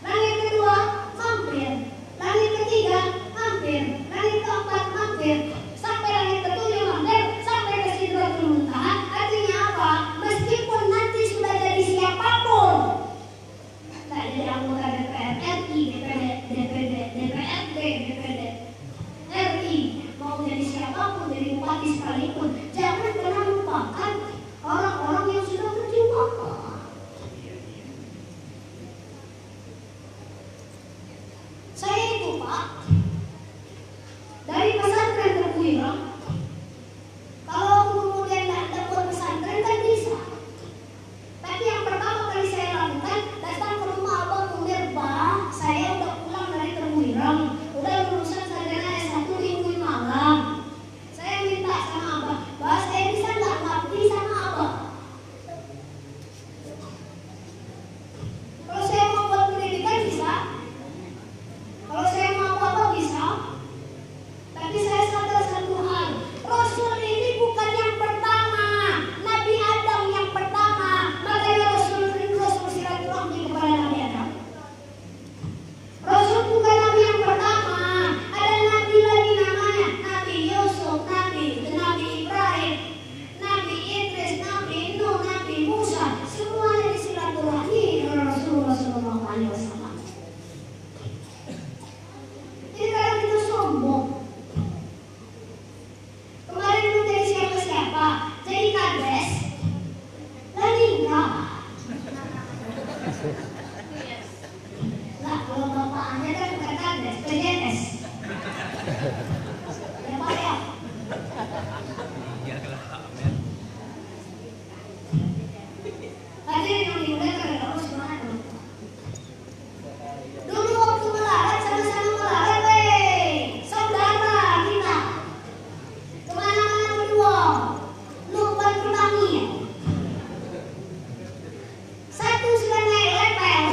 Langit kedua, mampir. Langit ketiga, mampir. Langit keempat, mampir. Sampai langit ketujuh, mampir. Sampai ke Sidratul Muntaha. Artinya apa? Meskipun nanti sudah jadi siapapun, nggak jadi anggota DPR RI, DPRD, DPD RI, mau jadi siapapun, jadi bupati sekalipun, jangan pernah lupakan orang-orang yang sudah berjuang. Saya itu Pak, dari pesantren ke Buirang, kalau kemudian nggak dapat pesantren kan bisa. Tapi yang pertama kali saya lakukan, datang ke rumah Abang Munir, Bah, saya udah pulang dari Tebuirang, udah lulusan sarjana S1 di UI Malang. Saya minta sama Abang, Bah, saya bisa nggak ngabdi sama Abang? Kalau saya mau buat pendidikan bisa, kalau saya mau apa bisa. Tapi saya sadar satu hal, Rasul ini bukan yang pertama, Nabi Adam yang pertama. Makanya Rasul silaturahmi kepada Nabi Adam. Rasul bukan Nabi yang pertama, ada Nabi lagi namanya Nabi Yusuf, Nabi Ibrahim, Nabi Idris, Nabi Nuh, Nabi Musa, semuanya disilaturahmi oleh Rasulullah SAW. Jadi kalau kita sombong, kemarin lu jadi siapa-siapa, jadi kades, lagi enggak. Nah, kalau bapak anda kan bukan kades, PJS. Ya Pak ya. Hadirin yang dimuliakan oleh Allah Subhanahu wa Ta'ala. Dulu waktu melarat, sama-sama melarat, saudara kita. Kemana-mana berdua, lupa pertani. Satu sudah naik level,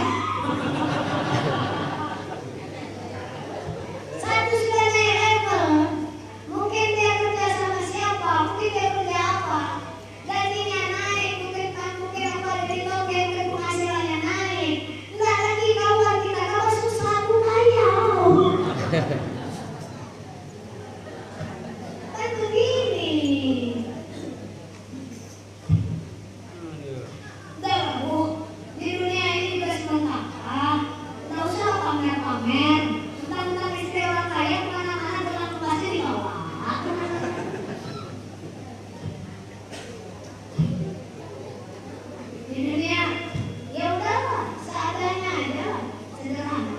satu sudah naik level. Mungkin dia kerja sama siapa, mungkin dia kerja apa, gajinya naik, mungkin apa dari toge, mungkin penghasilannya naik. Enggak lagi kawan kita, kalau susah pun ayo. Kan begini. Udah lah Bu, di dunia ini juga sementara. Nggak usah pamer-pamer. Tentang istri orang kaya kemana-mana dengan pasti dibawa. Di dunia, ya udahlah, seadanya aja, sederhana.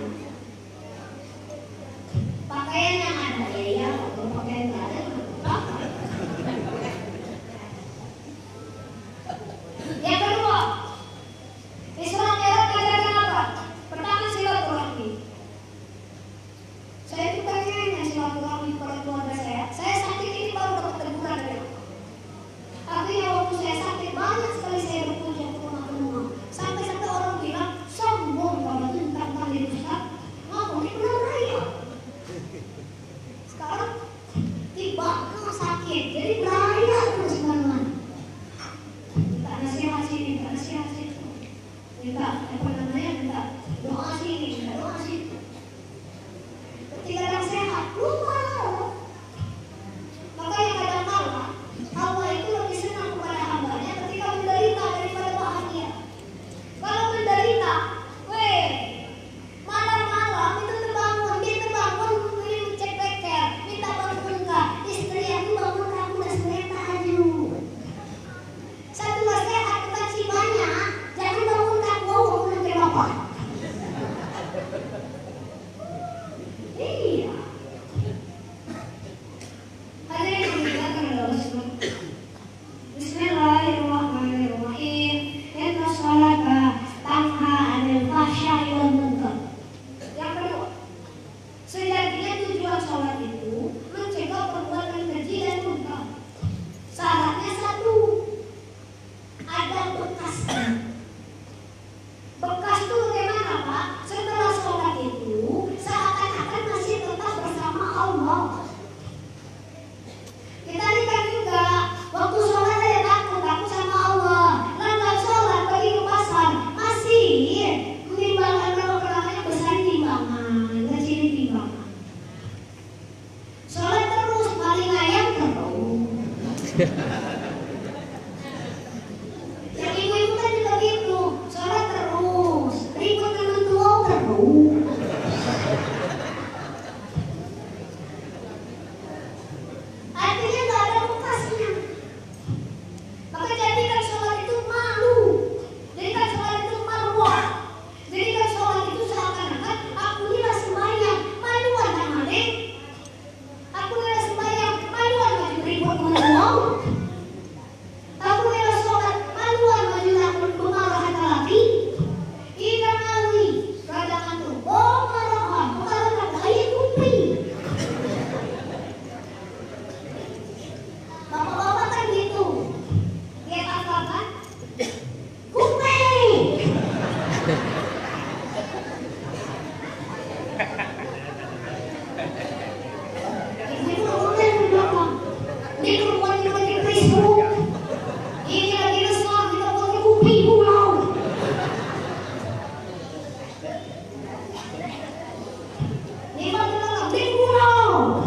Nimba bilang di pulau.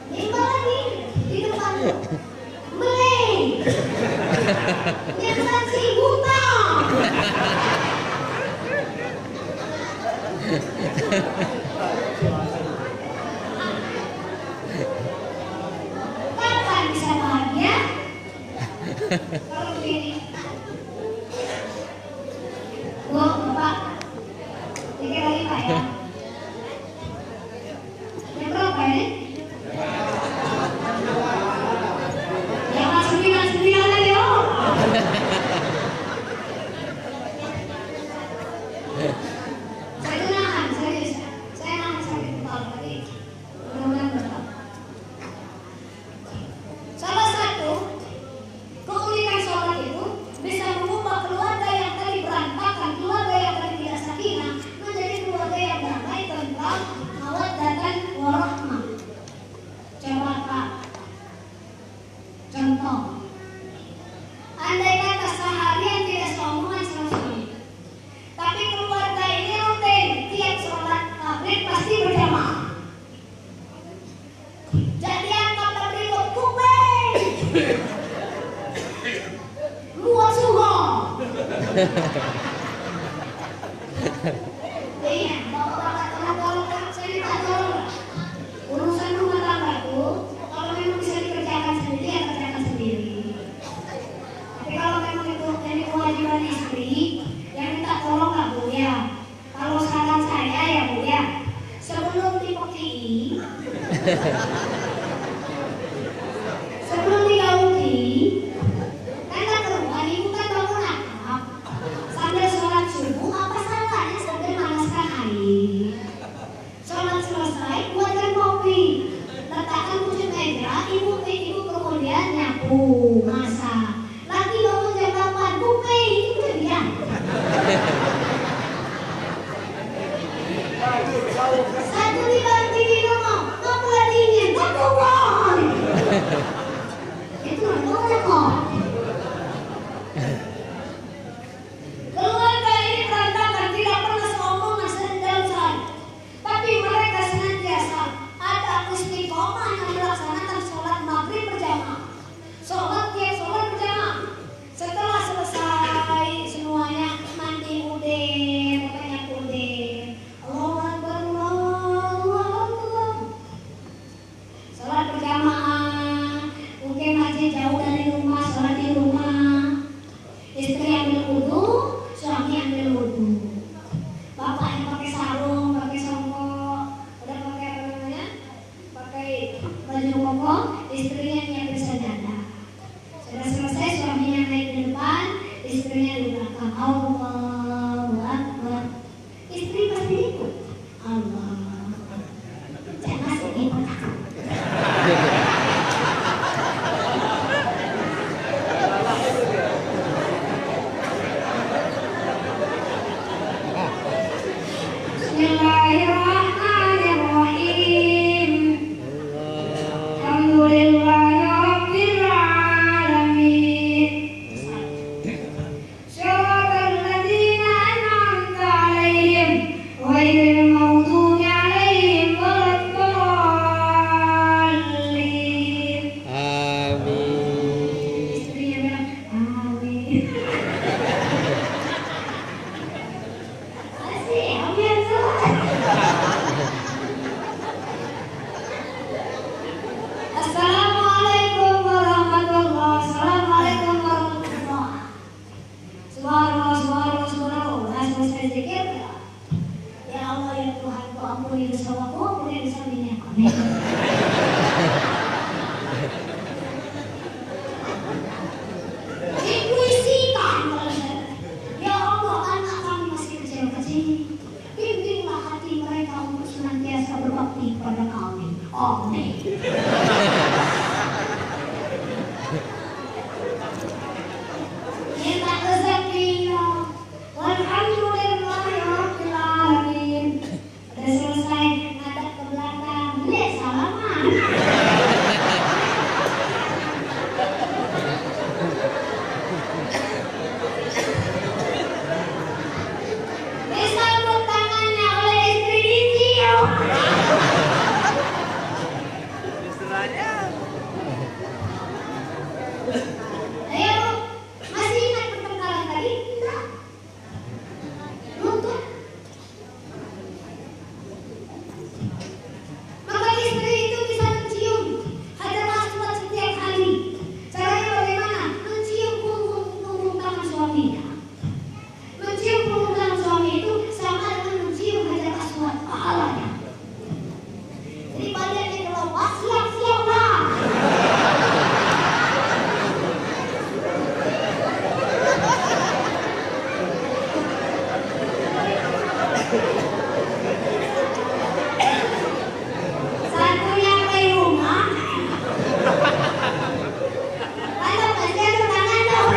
Nimba lagi di depan. Beli. Nyampe si buta. Kapan bisa bahagia? Kalau begini. Bu, Bapak, pikir lagi Pak ya. Yang berapa ini? Yang sembilan aja yuk. Saya itu nahan, saya nahan sakit kepala tadi. Mudah-mudahan bertambah. Salah satu keunikan sholat itu bisa mengubah keluarga yang tadi berantakan, keluarga yang tadi tidak sakinah menjadi keluarga yang damai, tentram, mawaddah, warahmah. Coba Pak, contoh, andai kata seharian tidak seomongan sama suami, tapi keluarga ini rutin tiap sholat maghrib pasti berjamaah. Jadi angkat dari kuping, luar suho. Iya, bapak-bapak tolong saya minta tolong. Urusan rumah tangga itu, kalau memang bisa dikerjakan sendiri, ya kerjakan sendiri. Tapi kalau memang itu jadi kewajiban istri, yang minta tolong nggak Bu ya. Kalau saran saya ya Bu ya, sebelum dipeki, sebelum digauki, kan tak keruan ibu kan bangun atap, sambil sholat subuh apa salahnya sambil manaskan air. Sholat selesai, buatkan kopi, letakkan kursi meja, ibu kemudian nyapu, masak. Lagi bangun jam 8, bupe, itu dia. Satu dibantu di rumah, kamu lagi ingin, kamu boy. Itu namanya kok. Keluarga ini berantakan, tidak pernah seomongan dalam sehari. Tapi mereka senantiasa ada istiqomah yang melaksanakan sholat maghrib berjamaah. Sholat berjamaah. Setelah selesai semuanya mandi udin, makanya udin. Allahu Akbar, Allahu Akbar. Sholat berjamaah. Mungkin masih jauh dari rumah, sholat di rumah. Istri ambil wudu, suami ambil wudu. Bapak yang pakai sarung, pakai songkok, udah pakai apa namanya? Pakai baju koko, istrinya nyiapin sajadah. Sudah selesai, suaminya naik di depan, istrinya di belakang. Allahu Akbar. Istri pasti ikut. Allah. Jangan sedih belakang. Bismillahirrahmanirrahim. Alhamdulillahirabbil alamin. Shiratal ladzina an'amta 'alaihim ghairil maghdubi 'alaihim waladdallin. Amin. Istrinya bilang, amin. Asik, amin. Assalamualaikum warahmatullahi wabarakatuh. Subhanallah, subhanallah, subhanallah. Udah selesai zikir. Ya Allah ya Tuhan, ku ampuni dosaku, ampuni dosa ini. Amin. Intuisikan kalau saya. Ya Allah, anak kami masih kecil-kecil. Bimbinglah hati mereka untuk senantiasa berbakti kepada kami. Amin. Minta rezekinya. Walhamdulillahirabbil alamin. Udah selesai, ngadap ke belakang. Lihat salaman. Disambut tangannya oleh istri Satu nyampe rumah. Kalau kerja tuh tangan dong.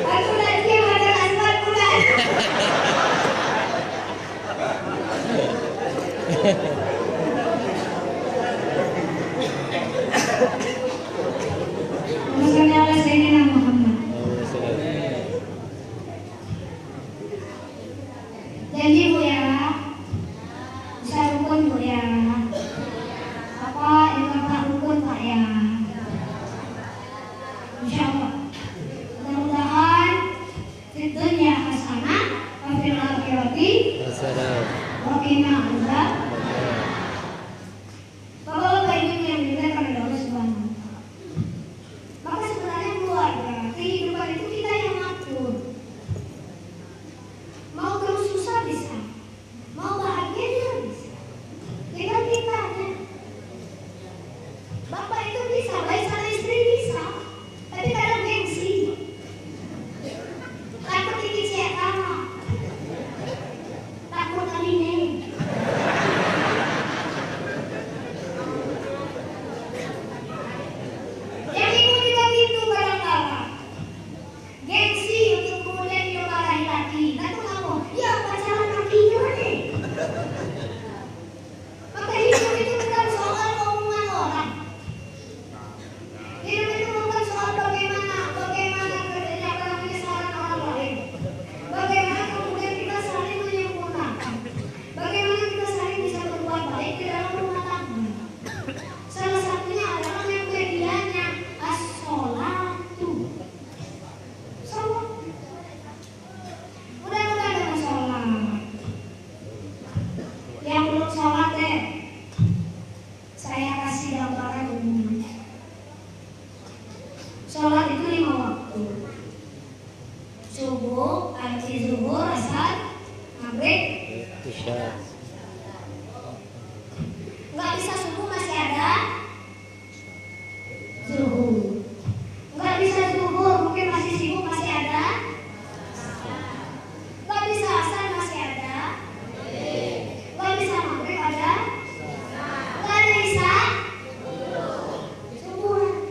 Aku lagi ada asmat bulan. Masalah Sayyidina Muhammad. Janji Bu ya, bisa rukun Bu ya. Apa yang Bapak rukun Pak ya? Insya Allah. Mudah-mudahan di dunia hasanah, wa fil akhirati wa qina azab. Bapak-bapak ibu yang dimuliakan oleh Allah Subhanahu wa Ta'ala. Maka sebenarnya keluarga, kehidupan itu kita yang ngatur. Mau terus susah bisa, mau bahagia juga bisa. Tinggal kitanya. Bapak itu bisa, baik sama istri bisa, tapi kadang gengsi. Takut dikit setan, takut aneh. Yang ibu juga gitu kadang-kadang. Gengsi untuk kemudian dimarahi laki. Lalu kamu, ya pacaran lakinya nih. Maka hidup itu bukan soal omongan orang. Hidup itu bukan soal bagaimana kerjanya orang kesalahan orang lain. Bagaimana kemudian kita saling menyempurnakan. Bagaimana kita saling bisa berbuat baik di dalam rumah tangga. Salah satunya adalah yang medianya as-sholatu. Sholat. Mudah-mudahan dengan sholat. Yang belum sholat deh, saya kasih gambaran umumnya. Sholat itu 5 waktu. Subuh, zuhur, asar, maghrib. Nggak bisa subuh masih ada zuhur. Nggak bisa zuhur mungkin masih sibuk masih ada. Nggak bisa asar masih ada. Nggak bisa maghrib ada. Nggak ada isya. Subuh.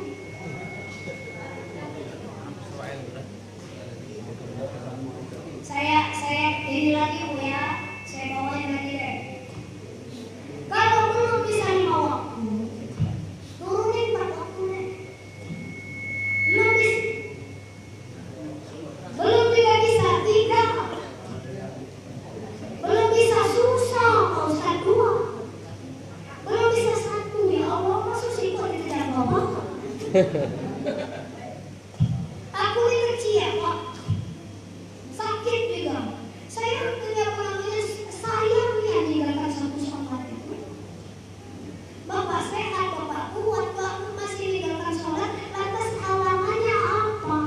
Saya ini lagi Bu ya. Saya bawain lagi deh. Kalau belum bisa 5 waktu, turunin 4 waktu deh. Belum juga bisa 3. Belum bisa susah, Pak Ustaz 2. Belum bisa 1, ya Allah masuk sih kok dikejar bapak. Aku ini kecil ya Pak. Sakit juga. Saya punya pengalaman sayang nih meninggalkan satu sholat itu. Bapak sehat, bapak kuat, bapak masih meninggalkan sholat. Lantas halangannya apa?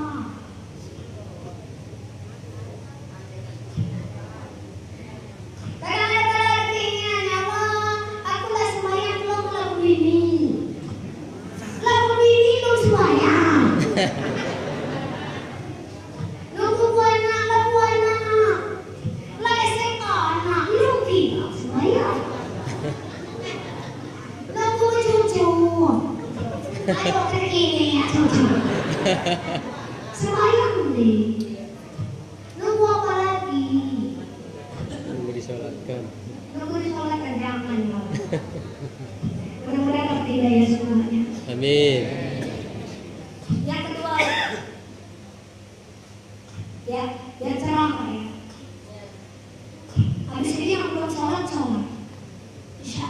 Kadang-kadang ada keinginannya, Allah, aku lah sembahyang belum lagu ini. Lagu ini belum sembahyang. Nunggu buana, lah SMA anak, lu tidak sembahyang. Nunggu cucu, ayo begini ya cucu. Sembahyang deh. Nunggu apa lagi? Nunggu disolatkan. Nunggu disolatkan jangan ya. Mudah-mudahan dapat hidayah semuanya. Amin. Yang kedua, ya, yang ceramah ya. Habis ini yang belum sholat. Isya.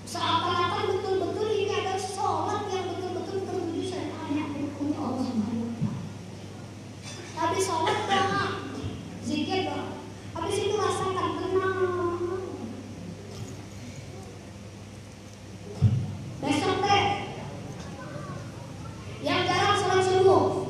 Seakan-akan betul-betul ini adalah sholat yang betul-betul tertuju hanya untuk Allah Subhanahu wa Ta'ala. Habis sholat doa, zikir doa. Habis itu rasakan tenang. Besok deh, yang jarang sholat subuh,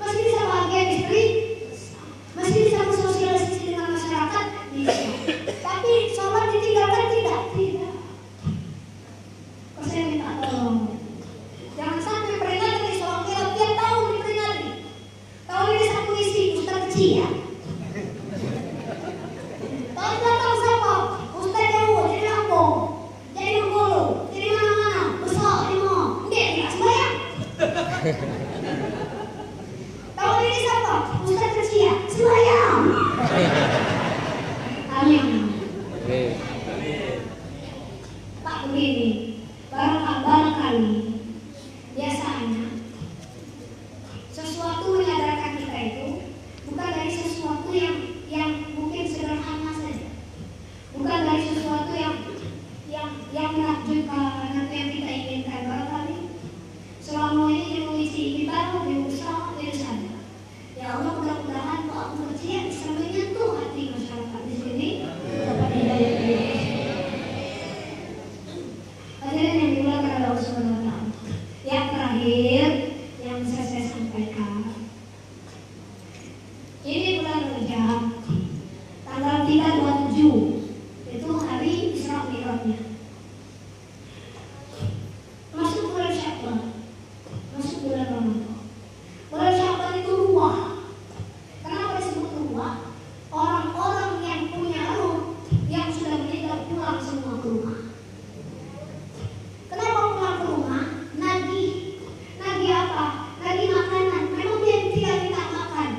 Masih bisa bahagia istri? Masih bisa bersosialisasi dengan masyarakat? Bisa. Tapi sholat ditinggalkan tidak? Tidak. Kok saya minta tolong? Jangan sampai peringatan di sholat tiap tahun diperingati. Tahun ini satu isi Ustaz kecil ya. Tahun belakang siapa? Ustaz jauh, jadi Lampung, jadi Bengkulu, jadi mana-mana, besar, di mana? Enggak, tidak sembahyang. Tahun ini siapa? Ustaz kecil ya, sembahyang. Amin. Pak begini, barangkali biasanya sesuatu menyadarkan kita itu bukan dari sesuatu yang mungkin sederhana saja, bukan dari sesuatu yang menakjubkan atau yang kita inginkan. Barangkali selama ini mengisi kita lebih usaha dari sana. Ya Allah, mudah-mudahan Pak Murcia bisa menyentuh hati masyarakat di sini kepada hidayah Allah. Hadirin yang dimuliakan oleh Allah Subhanahu wa Ta'ala. Yang terakhir yang bisa saya sampaikan, ini bulan Rajab, tanggal 3-27 itu hari Isra Mi'rajnya. Masuk bulan Syawal, masuk bulan Ramadan. Bulan Syawal itu ruah. Kenapa disebut ruah? Orang-orang yang punya ruh yang sudah meninggal pulang semua ke rumah. Kenapa pulang ke rumah? Nagih apa? Nagih makanan. Memang dia tidak minta makan,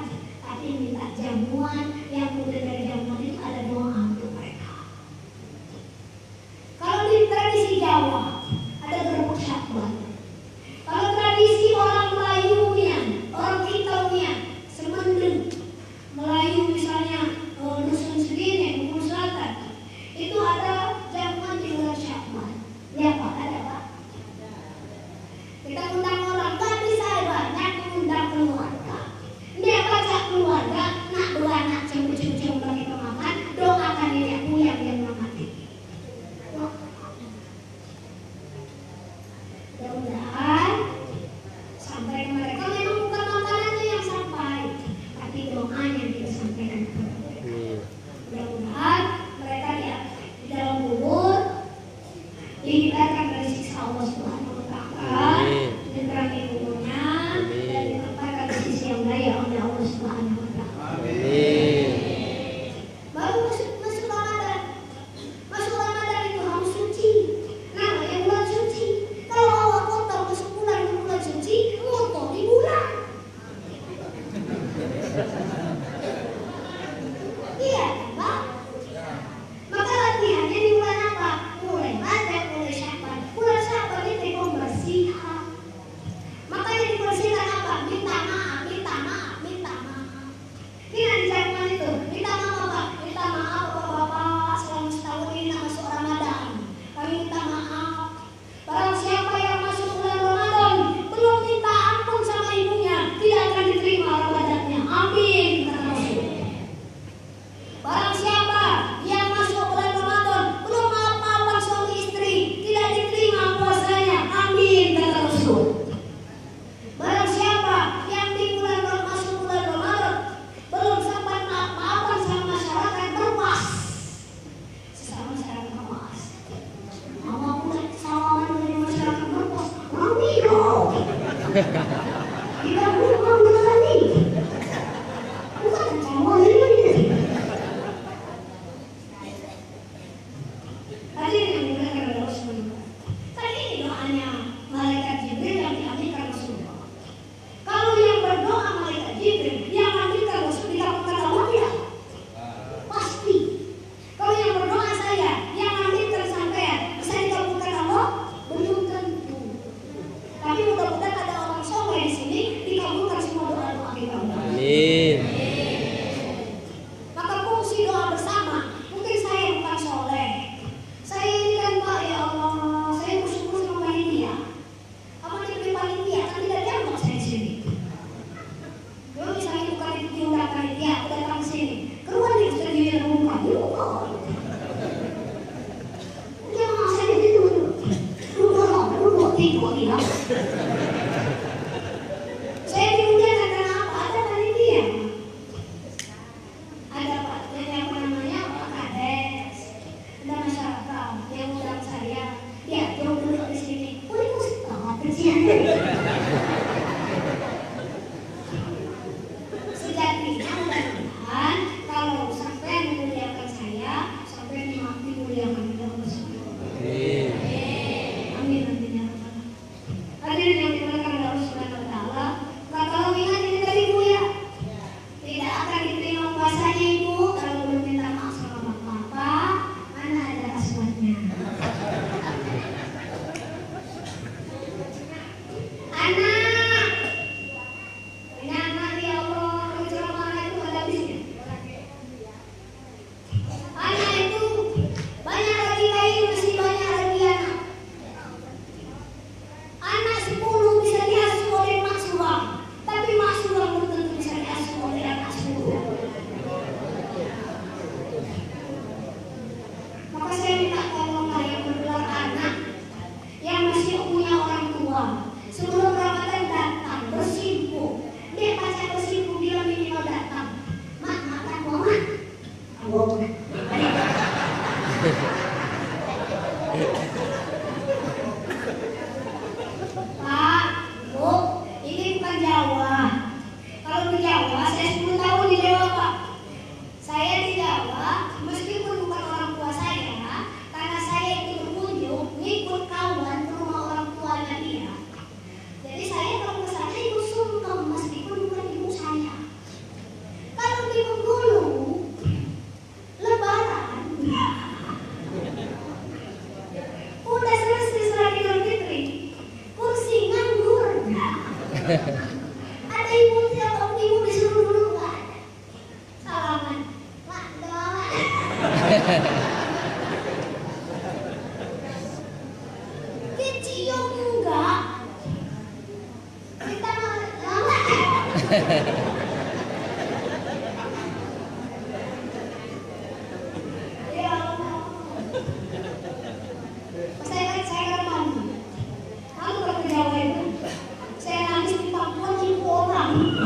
tapi minta jamuan. Yang kemudian dari jamuan itu ada doa untuk mereka. Kalau di tradisi Jawa ada gerbek syawal. Kalau tradisi orang Melayu nian, orang kita nian, Semendeng, Melayu misalnya dusun segini, Bengkulu Selatan, itu ada jamuan di bulan Syawal. Ya Pak, ada Pak. Kita undang orang, tapi saya banyak undang keluarga. Dia baca keluarga, nak dua anak cemburu-cemburu bagi makan, doakan nenek moyang yang mati. Mudah-mudahan sampai ke mereka memang bukan makanannya yang sampai, tapi doanya yang kita sampaikan kepada mereka. Mudah-mudahan mereka di dalam kubur dihindarkan dari siksa Allah Subhanahu wa Ta'ala, diterangkan kuburnya dan ditempatkan di sisi yang layak oleh Allah Subhanahu wa Ta'ala. Baru masuk Ramadan. Masuk Ramadan itu harus suci. Namanya bulan suci. Kalau awak kotor masuk bulan suci, kotor di bulan. Iya, Pak. Maka latihannya di bulan apa? Mulai Rajab, mulai Syawal. Bulan Syawal itu pembersihan. Makanya dibersihkan apa? Minta maaf, minta maaf, minta maaf. Ini di jamuan itu, minta maaf apa? Minta maaf Bapak-bapak selama setahun ini tak masuk Ramadan. Kami minta maaf. Barang siapa yang masuk bulan Ramadan belum minta ampun sama ibunya, tidak akan diterima Ramadannya. Amin, kata Rasul. Barang siapa yang masuk bulan Ramadan belum maaf-maafan suami istri, tidak diterima puasanya. Amin, kata Rasul. Barang siapa yang di masuk bulan Ramadan belum sempat maaf-maafan sama masyarakat, berpas sesama masyarakat berpas. Mama punya salaman dari masyarakat berpas. Mami dong. Kita bukan bulan ini. Bukan sama ini. Hadirin yang dimuliakan oleh Allah Subhanahu wa Ta'ala. Kan ini doanya malaikat Jibril yang diambilkan Rasulullah. Kalau yang berdoa malaikat Jibril yang ambilkan Rasul dikabulkan Allah tidak? Pasti. Kalau yang berdoa saya yang ambilkan sampean bisa dikabulkan Allah? Belum tentu. Tapi mudah-mudahan ada orang soleh di sini dikabulkan semua doa-doa kita. Amin. Ya Allah. Saya kan malu. Malu kalau ke Jawa itu. Saya nangis di Papua 1.000 orang.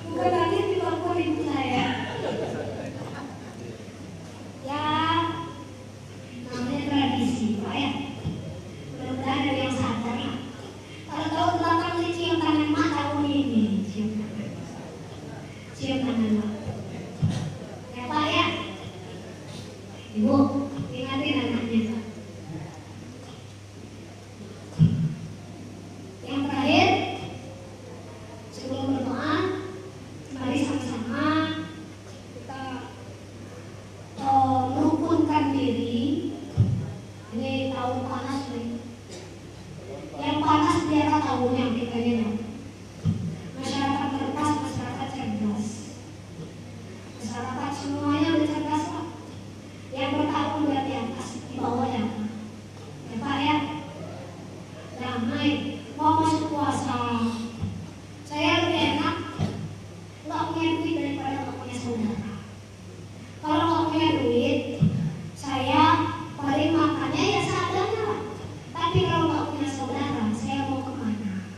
Bukan nangis di Papua ibu saya. Ya, namanya tradisi, Pak ya. Mudah-mudahan ada yang sadar lah. Kalau tahu belakang ini cium tangan mak, tahu ini cium tangan. Cium tangan mak. Ya Pak ya. Ibu, ingatin anaknya Pak. Yang terakhir, sebelum berdoa, mari sama-sama kita merukunkan diri. Ini tahun panas nih. Yang panas biarlah tahunnya kita ini. Masyarakat cerdas, masyarakat cerdas. Masyarakat semuanya udah cerdas Pak. Yang bertahun udah di atas, di bawah ya Pak. Ya Pak ya. Damai. Mau masuk puasa. Saya lebih enak nggak punya duit daripada nggak punya saudara. Kalau nggak punya duit, saya paling makannya ya seadanya lah. Tapi kalau nggak punya saudara, saya mau kemana?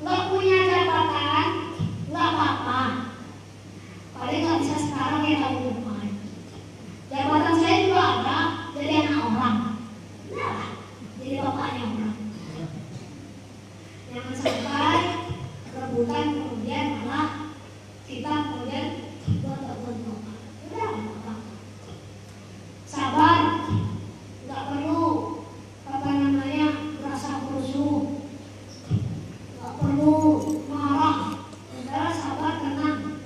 Nggak punya jabatan, nggak apa-apa. Paling nggak bisa sekarang ya tahun depan. Jabatan saya juga ada, jadi anak orang. Nah, jadi bapaknya orang. Jangan sampai rebutan kemudian malah kita kemudian gontok-gontok. Udah, nggak apa-apa. Sabar, nggak perlu apa namanya merasa rusuh, nggak perlu marah. Udah sabar, tenang.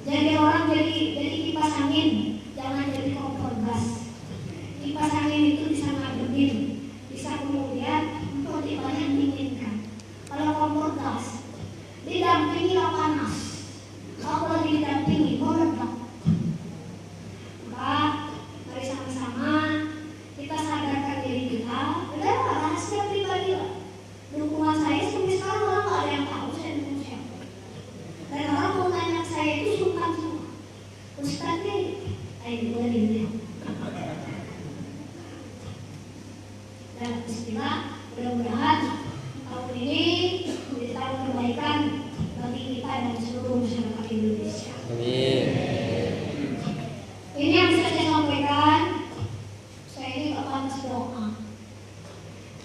Jadi orang jadi kipas angin, jangan jadi kompor gas. Kipas angin itu bisa ngademin, bisa kemudian untuk banyak dinginkan. Kalau kompor gas didampingi lah panas, kalau lagi didampingi meledak. Maka mari sama-sama kita sadarkan diri kita. Udah rahasia pribadi lah. Dukungan saya sampai sekarang orang nggak ada yang tahu saya dukung siapa. Dan orang mau nanya saya itu sungkan semua. Ustaz nih, ayo boleh ini. Dan bismillah, mudah-mudahan tahun ini menjadi tahun kebaikan bagi kita dan seluruh masyarakat Indonesia. Amin. Ini yang bisa saya sampaikan. Saya ini nggak pantas doa.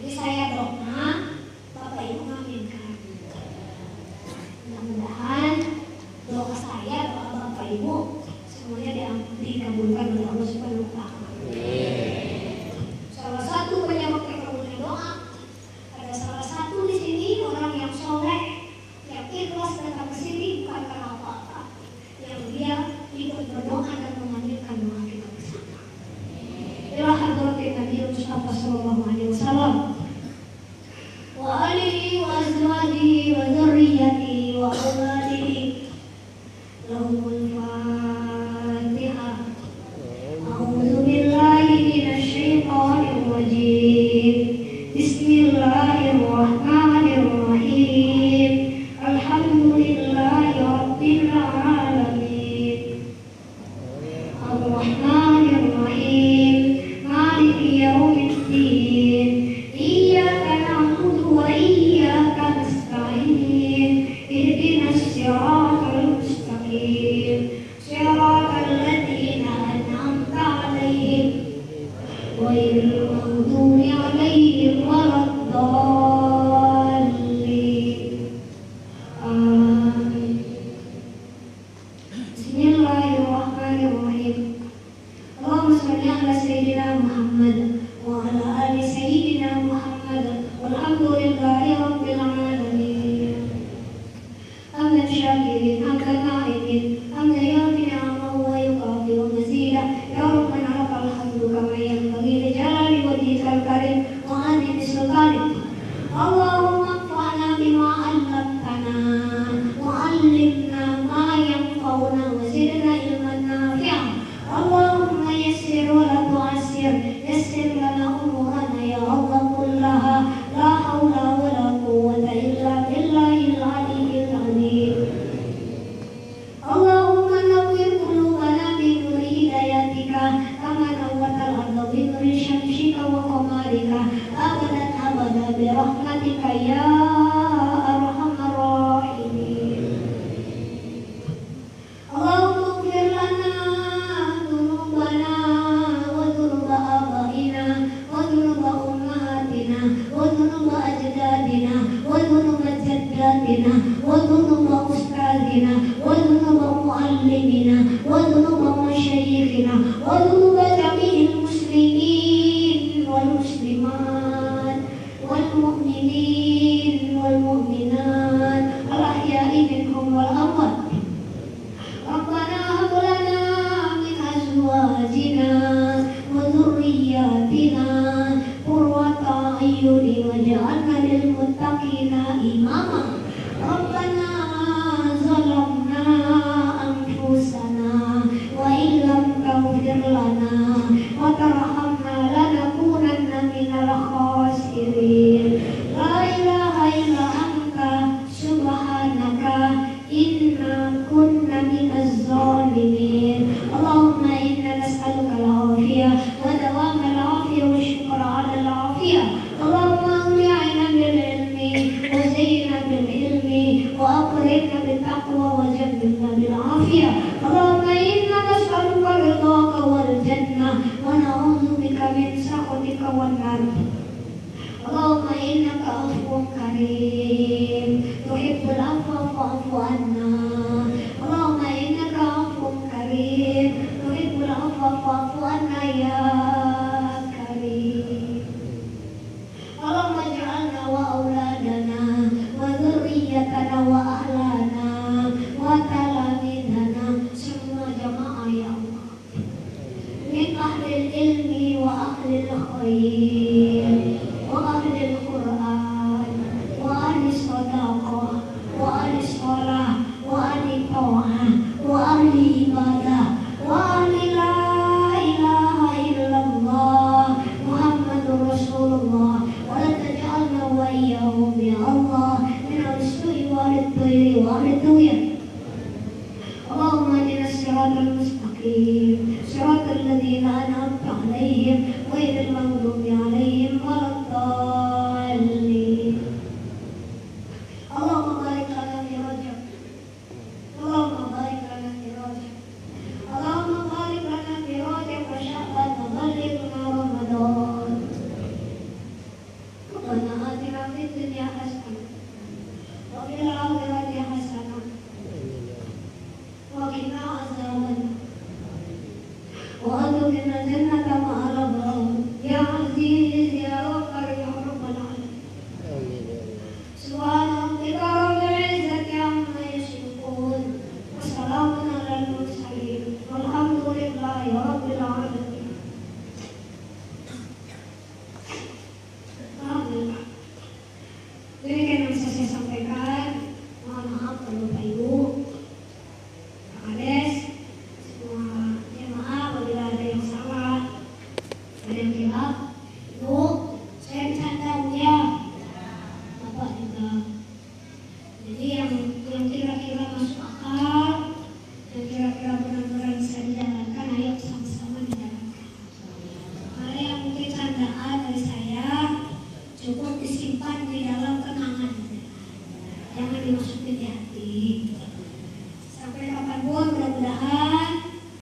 Jadi saya doa, Bapak Ibu ngaminkan. Mudah-mudahan doa saya, doa Bapak Ibu semuanya dikabulkan oleh Allah Subhanahu wa Ta'ala. Salah satu penyebab terkabulnya doa, ada salah satu di sini orang yang soleh, yang ikhlas datang ke sini bukan karena apa-apa, yang dia ikut berdoa dan mengaminkan doa kita bersama. Ila hadratin Nabi Mustafa sallallahu alaihi wasallam wa alihi wa azwajihi wa dzurriyyatihi wa auladihi lahumul Fatihah. A'udzu billahi minasy syaithanir rajim. Bismillahirrahmanirrahim. Alhamdulillahi rabbil alamin. Ar-Rahmanir Rahim. Maliki yaumiddin. Iyyaka na'budu wa iyyaka nasta'in. Ihdinas أمهاتنا وذنوب أستاذنا وذنوب معلمنا وذنوب مشايخنا وذنوب جميع المسلمين والمسلمات والمؤمنين والمؤمنات الأحياء منهم والأموات. ربنا هب لنا من أزواجنا وذرياتنا قرة أعين واجعلنا للمتقين إماما. ربنا ظلمنا أنفسنا وإن لم تغفر لنا وترحمنا لنكونن من الخاسرين. لا إله إلا أنت سبحانك إنا كنا من الظالمين. اللهم إنا نسألك العافية ودوام العافية والشكر على العافية. اللهم أغننا بالعلم وزينا بالعلم وأكرمنا بالتقوى وجنبنا بالعافية. اللهم إنا نسألك رضاك والجنة ونعوذ بك من سخطك والنار. اللهم إنك عفو كريم تحب العفو فاعف عنا. اللهم إنك عفو كريم تحب العفو فاعف عنا يا كريم. اللهم اجعلنا وأولادنا وذريتنا وأهلنا وتلاميذنا semua jamaah ya Allah min ahlil ilmi wa ahlil khair wa ahlil Quran wa ahli sadaqah wa ahli sholah wa ahli ta'ah wa ahli ibadah wa ahli la ilaha illallah Muhammadur Rasulullah wa la taj'alna wa iyyahum ya Allah min al-su'i wa al-tuyri wa al-tuyr. Allahumma ihdina as-siratal mustaqim siratal ladzina an'amta 'alaihim ghairil maghdubi 'alaihim waladdallin. Allahumma barik lana fi Rajab. Allahumma barik lana fi Rajab. Allahumma barik lana fi Rajab wa Sya'ban wa ballighna Ramadan. Rabbana atina fid dunya hasanah wa fil akhirati hasanah wa qina azaban wa adkhilna jannata ma'al abrar ya aziz ya ghaffar ya rabbal alamin. Amin ya Allah. Subhana rabbika rabbil izzati amma yasifun wa salamun alal mursalin walhamdulillahi rabbil alamin. Alhamdulillah. Demikian yang bisa saya sampaikan. Mohon maaf kalau Bapak Ibu, Pak Kades, semua jemaah apabila ada yang salah, ada yang khilaf, Ibu